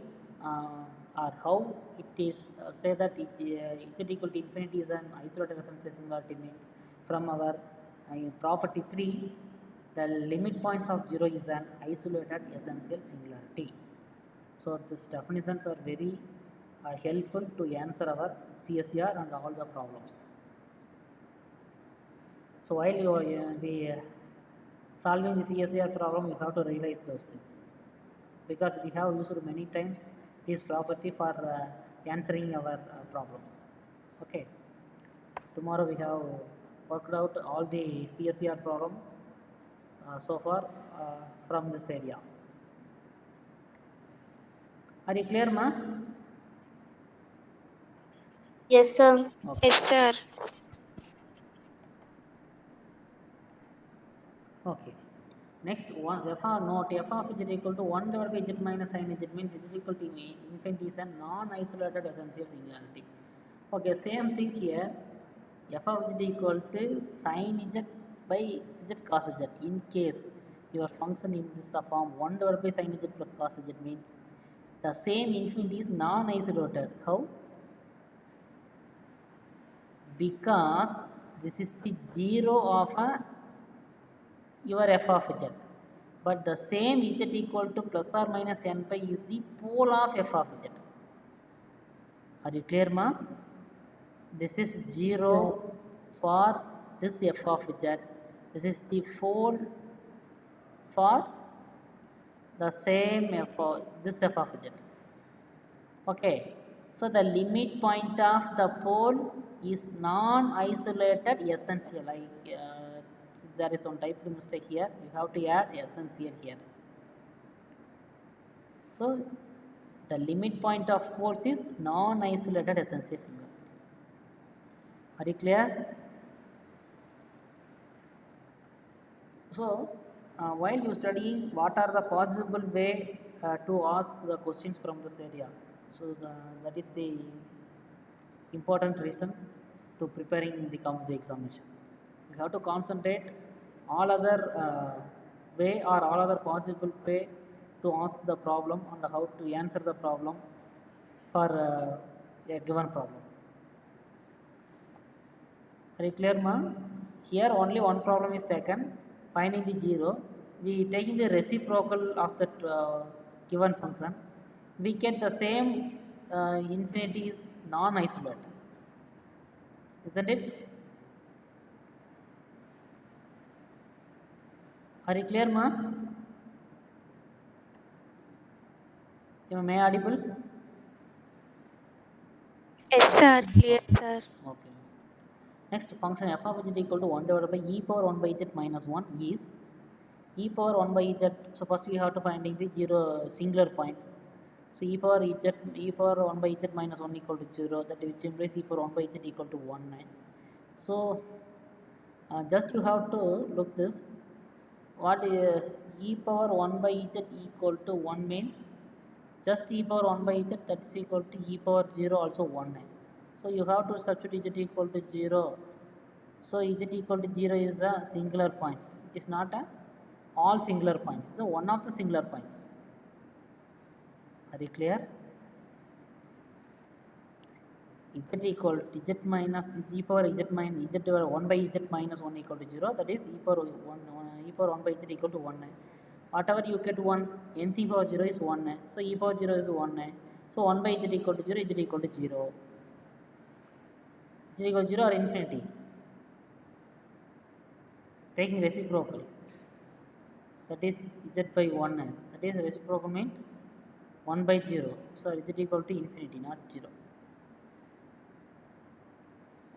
S1: or how it is say that z equal to infinity is an isolated essential singularity means from our property 3, the limit points of 0 is an isolated essential singularity. So these definitions are very helpful to answer our CSR and all the problems. So while you are solving the CSR problem, you have to realize those things because we have used many times this property for answering our problems. Okay. Tomorrow we have worked out all the CSR problem so far from this area. Are you clear, ma?
S2: Yes, sir.
S1: Okay.
S3: Yes, sir.
S1: Okay. Next, once f of note f of z equal to 1 divided by z minus sin z means z equal to infinity is a non-isolated essential singularity. Okay, same thing here. F of z equal to sin z by z cos z. In case your function in this form 1 divided by sin z plus cos z means the same infinity is non-isolated. How? Because this is the zero of a your f of z. But the same z equal to plus or minus n pi is the pole of f of z. Are you clear, ma? This is 0
S3: Sir.
S1: for this f of z. This is the pole for the same f of this f of z. Okay. So the limit point of the pole is non-isolated essential. There is one type of mistake here. You have to add essential here. So the limit point of poles is non-isolated essential singularity. Are you clear? So while you studying, what are the possible way to ask the questions from this area? So that is the important reason to preparing the examination. You have to concentrate all other way or all other possible way to ask the problem and how to answer the problem for a given problem. Are you clear, ma? Here only one problem is taken, finding the zero. We taking the reciprocal of that given function. We get the same infinity is non-isolated. Isn't it? Are you clear, ma? Am I audible?
S3: Yes, sir. Clear, sir.
S1: Okay. Next function f of z equal to 1 divided by e power 1 by z minus 1 is e power 1 by z. So first we have to finding the zero singular point. So e power 1 by z minus 1 equal to 0, that which implies e power 1 by z equal to 1. So just you have to look this, what e power 1 by z equal to 1 means just e power 1 by z, that is equal to e power 0 also 1. So you have to substitute z equal to 0. So z equal to 0 is a singular points. It is not a all singular points. So one of the singular points. Are you clear? Z equal to z minus e power z minus z divided 1 by z minus 1 equal to 0. That is e power 1 e power 1 by z equal to 1. Whatever you get 1, nth power 0 is 1. So e power 0 is 1. So 1 by z equal to 0, z equal to 0. Z equal to 0 or infinity? taking reciprocal, that is z by 1, that is reciprocal means 1 by 0, so z equal to infinity, not 0.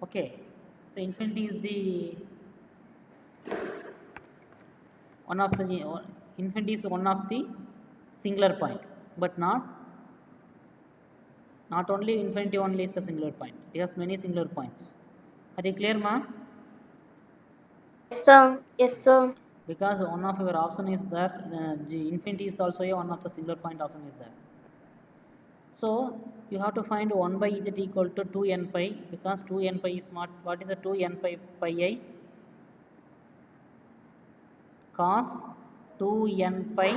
S1: Okay, so infinity is the one of the infinity is one of the singular point, but not only infinity only is a singular point, it has many singular points. Are you clear, ma?
S2: Yes, sir. Yes, sir.
S1: Because one of your option is there, infinity is also a one of the singular point option is there. So you have to find 1 by z equal to 2n pi, because 2n pi is what is the 2n pi I? Cos 2n pi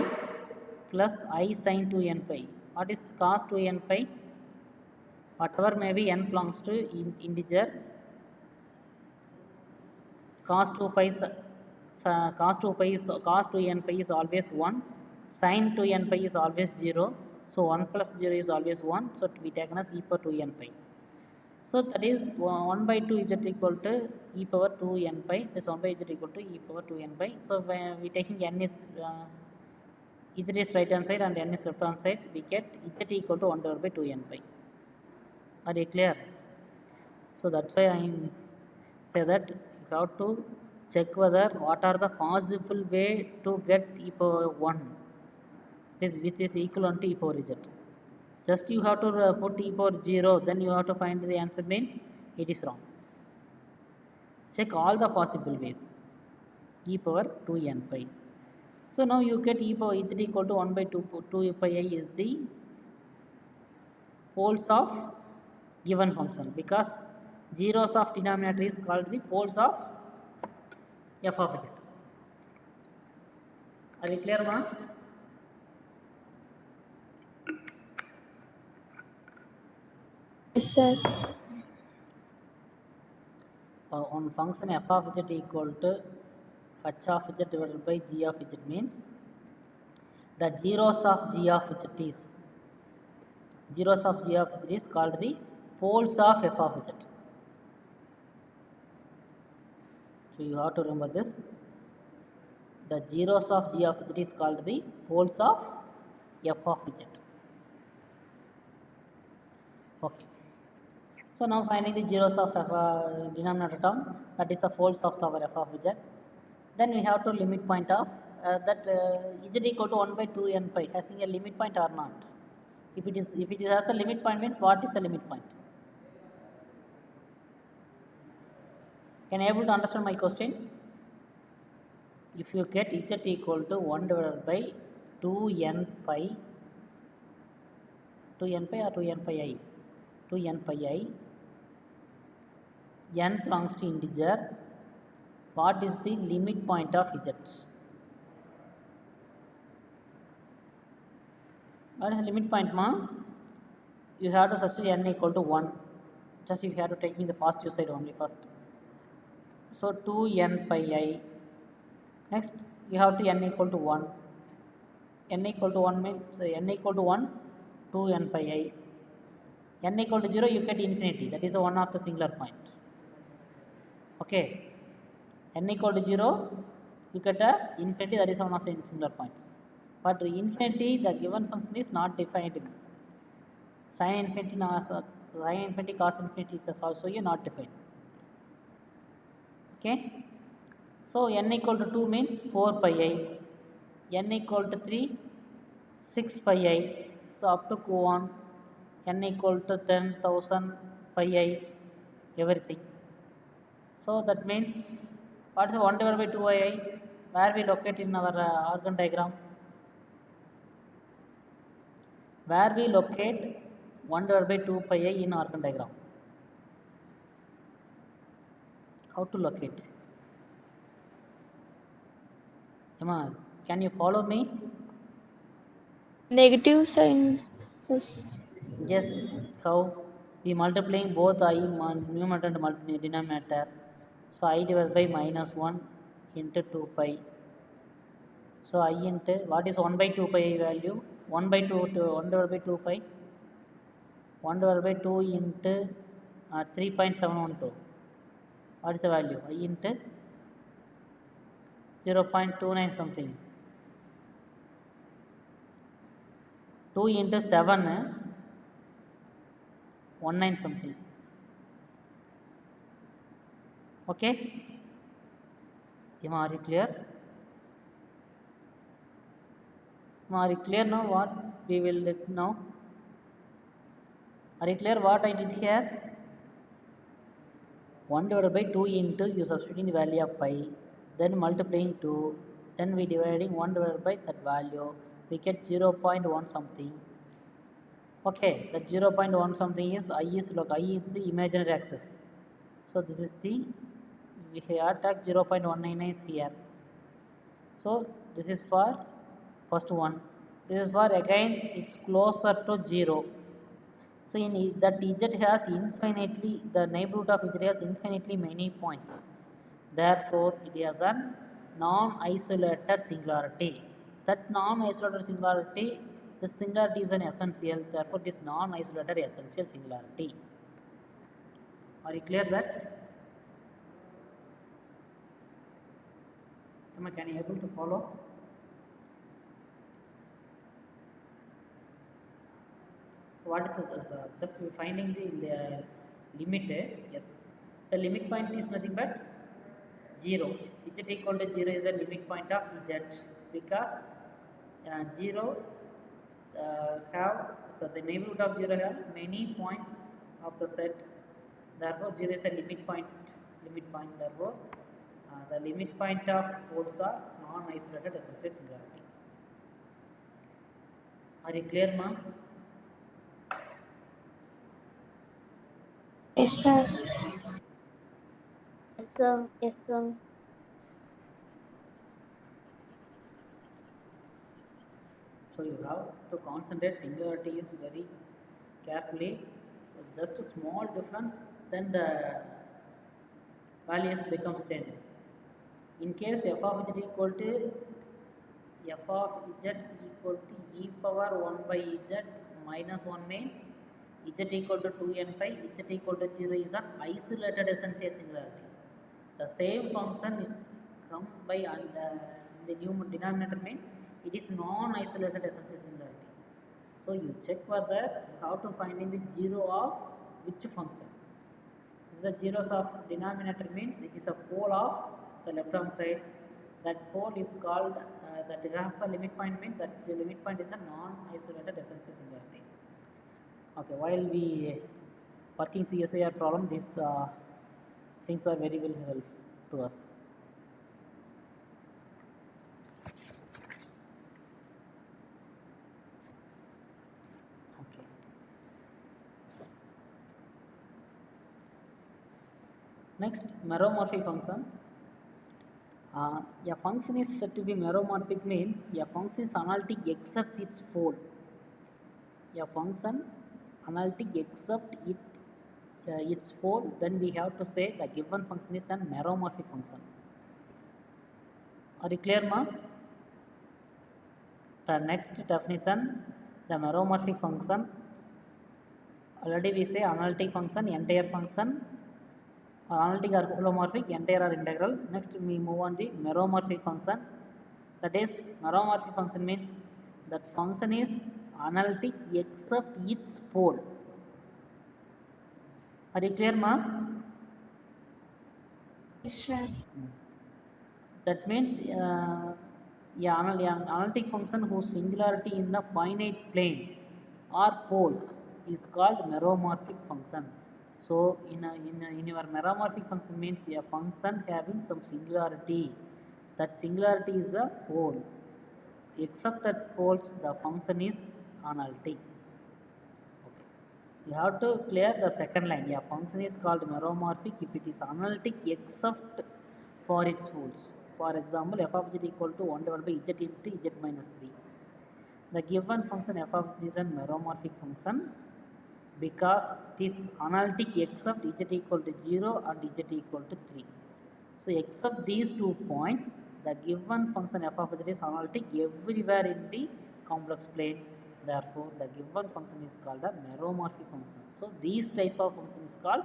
S1: plus I sin 2n pi. What is cos 2n pi? Whatever may be n belongs to integer, cos 2 pi cos 2n pi is always 1, sin 2n pi is always 0, so 1 plus 0 is always 1, so we taken as e power 2n pi. So that is 1 by 2 z equal to e power 2n pi, this 1 by z equal to e power 2n pi. So when we taking n is z is right hand side and n is left hand side, we get z equal to 1 divided by 2n pi. Are you clear? So that's why I say that you have to check whether what are the possible way to get e power 1, which is equivalent to e power z. Just you have to put e power 0, then you have to find the answer, means it is wrong. Check all the possible ways. E power 2n pi. So now you get e power z equal to 1 by 2 pi I is the poles of given function, because zeros of denominator is called the poles of f of z. Are you clear, ma?
S3: Yes, sir.
S1: On function f of z equal to h of z divided by g of z means the zeros of g of z is called the poles of f of z. So you have to remember this. The zeros of g of z is called the poles of f of z. Okay. So now finding the zeros of f denominator term, that is the poles of our f of z. Then we have to limit point of that z equal to 1 by 2n pi having a limit point or not. If it has a limit point, means what is the limit point? Can you able to understand my question? If you get z equal to 1 divided by 2n pi, 2n pi or 2n pi I, 2n pi I, n belongs to integer, what is the limit point of z? What is the limit point, ma? You have to substitute n equal to 1. Just you have to take in the positive side only first. So 2n pi I. Next you have to n equal to 1. N equal to 1 means n equal to 1, 2n pi I. N equal to 0, you get infinity. That is one of the singular point. Okay. N equal to 0, you get a infinity. That is one of the singular points. But infinity, the given function is not defined. Sin infinity, cos infinity is also not defined. Okay. So n equal to 2 means 4 pi I. N equal to 3, 6 pi I. So up to go on. N equal to 10,000 pi I, everything. So that means what is 1 divided by 2 I? Where we locate in our organ diagram? Where we locate 1 divided by 2 pi I in organ diagram? How to locate? Emma, can you follow me?
S3: Negative sign. Yes.
S1: Yes, how? We multiplying both I numerator and denominator. So I divided by minus 1 into 2 pi. So I into, what is 1 by 2 pi value? 1 by 2 to 1 divided by 2 pi. 1 divided by 2 into 3.712. What is the value? I into 0.29 something. 2 into 7, 19 something. Okay? Are you clear? Are you clear now what we will let now? Are you clear what I did here? 1 divided by 2 into you substituting the value of pi, then multiplying 2, then we dividing 1 divided by that value, we get 0.1 something. Okay, that 0.1 something is I is the imaginary axis. So this is the we have tag 0.199 is here. So this is for first one. This is for again it's closer to 0. So in that z has infinitely, the neighborhood of z has infinitely many points. Therefore, it has a non-isolated singularity. That non-isolated singularity, the singularity is an essential. Therefore, it is non-isolated essential singularity. Are you clear that? Can you able to follow? So what is just finding the limit? Yes, the limit point is nothing but 0. Z equal to 0 is the limit point of z, because 0 have, so the neighborhood of 0 have many points of the set. Therefore 0 is a limit point. Therefore the limit point of poles are non-isolated associated singularity. Are you clear, ma'am?
S3: Yes, sir.
S2: Yes, sir. Yes, sir.
S1: So you have to concentrate singularity is very carefully. So just a small difference, then the values becomes changed. In case f of z equal to f of z equal to e power 1 by z minus 1 means z equal to 2n pi, z equal to 0 is an isolated essential singularity. The same function is come by and the new denominator means it is non-isolated essential singularity. So you check whether how to find in the 0 of which function. This is the zeros of denominator means it is a pole of the left hand side. That pole is called that has a limit point means that the limit point is a non-isolated essential singularity. Okay, while we working CSIR problem, these things are very well helpful to us. Okay. Next, meromorphic function. A function is said to be meromorphic means a function is analytic except its pole. A function analytic except its pole, then we have to say the given function is an meromorphic function. Are you clear, ma? The next definition, the meromorphic function. Already we say analytic function, entire function, analytic or holomorphic, entire or integral. Next we move on the meromorphic function. That is, meromorphic function means that function is analytic except its pole. Are you clear, ma?
S3: Yes, sir.
S1: That means an analytic function whose singularity in the finite plane or poles is called meromorphic function. So in your meromorphic function means a function having some singularity. That singularity is a pole. Except that poles, the function is analytic. Okay. You have to clear the second line. A function is called meromorphic if it is analytic except for its poles. For example, f of z equal to 1 divided by z into z minus 3. The given function f of z is a meromorphic function because it is analytic except z equal to 0 and z equal to 3. So except these 2 points, the given function f of z is analytic everywhere in the complex plane. Therefore, the given function is called a meromorphic function. So these type of function is called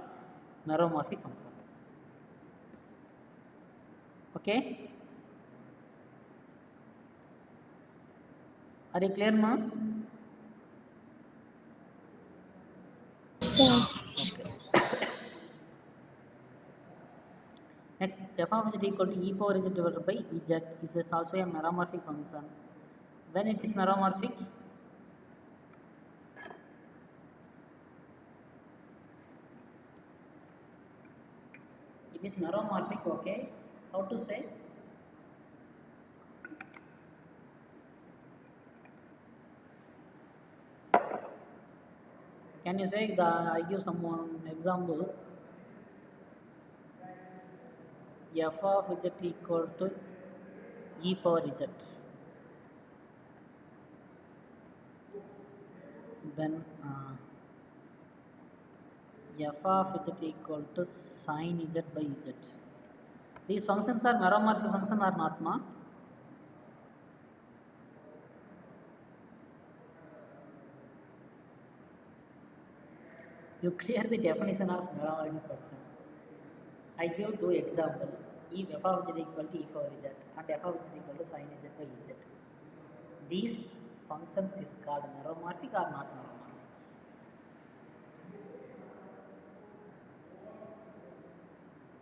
S1: meromorphic function. Okay. Are you clear, ma?
S3: Sir.
S1: Okay. Next, f of z equal to e power z divided by z is also a meromorphic function. When it is meromorphic, it is meromorphic. Okay, how to say? Can you say the? I give someone example. F of z equal to e power z. Then f of z equal to sin z by z. These functions are meromorphic function or not, ma? You clear the definition of meromorphic function. I give two examples. If f of z equal to e power z and f of z equal to sin z by z. These functions is called meromorphic or not meromorphic?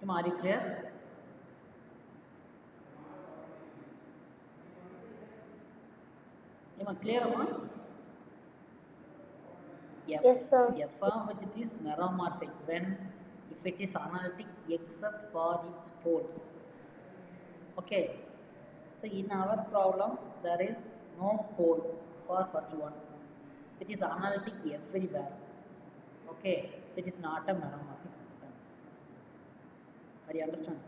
S1: Are you clear? Am I clear, ma?
S2: Yes, sir.
S1: F of it is meromorphic when if it is analytic except for its poles. Okay. So in our problem there is no pole for first one. So it is analytic everywhere. Okay. So it is not a meromorphic function. Are you understand?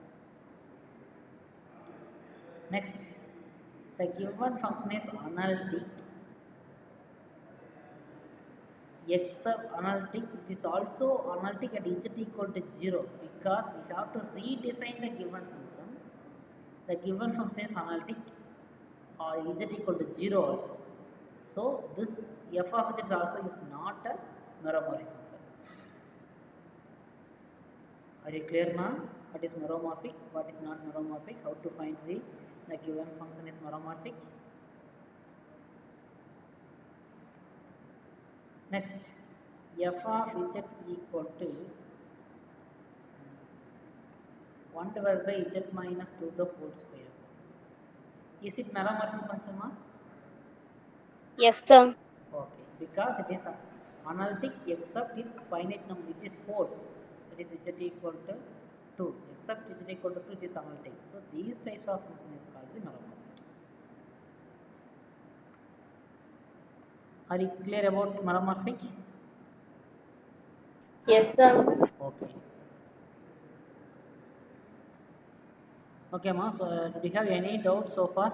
S1: Next, the given function is analytic except analytic, it is also analytic at z equal to 0 because we have to redefine the given function. The given function is analytic z equal to 0 also. So this f of z also is not a meromorphic function. Are you clear, ma? What is meromorphic? What is not meromorphic? How to find the given function is meromorphic? Next, f of z equal to 1 divided by z minus 2 the whole square. Is it meromorphic function, ma?
S2: Yes, sir.
S1: Okay, because it is analytic except its finite number, which is false. That is z equal to 2. Except z equal to 2, it is analytic. So these types of function is called the meromorphic. Are you clear about meromorphic?
S2: Yes, sir.
S1: Okay. Okay, ma. So do you have any doubts so far?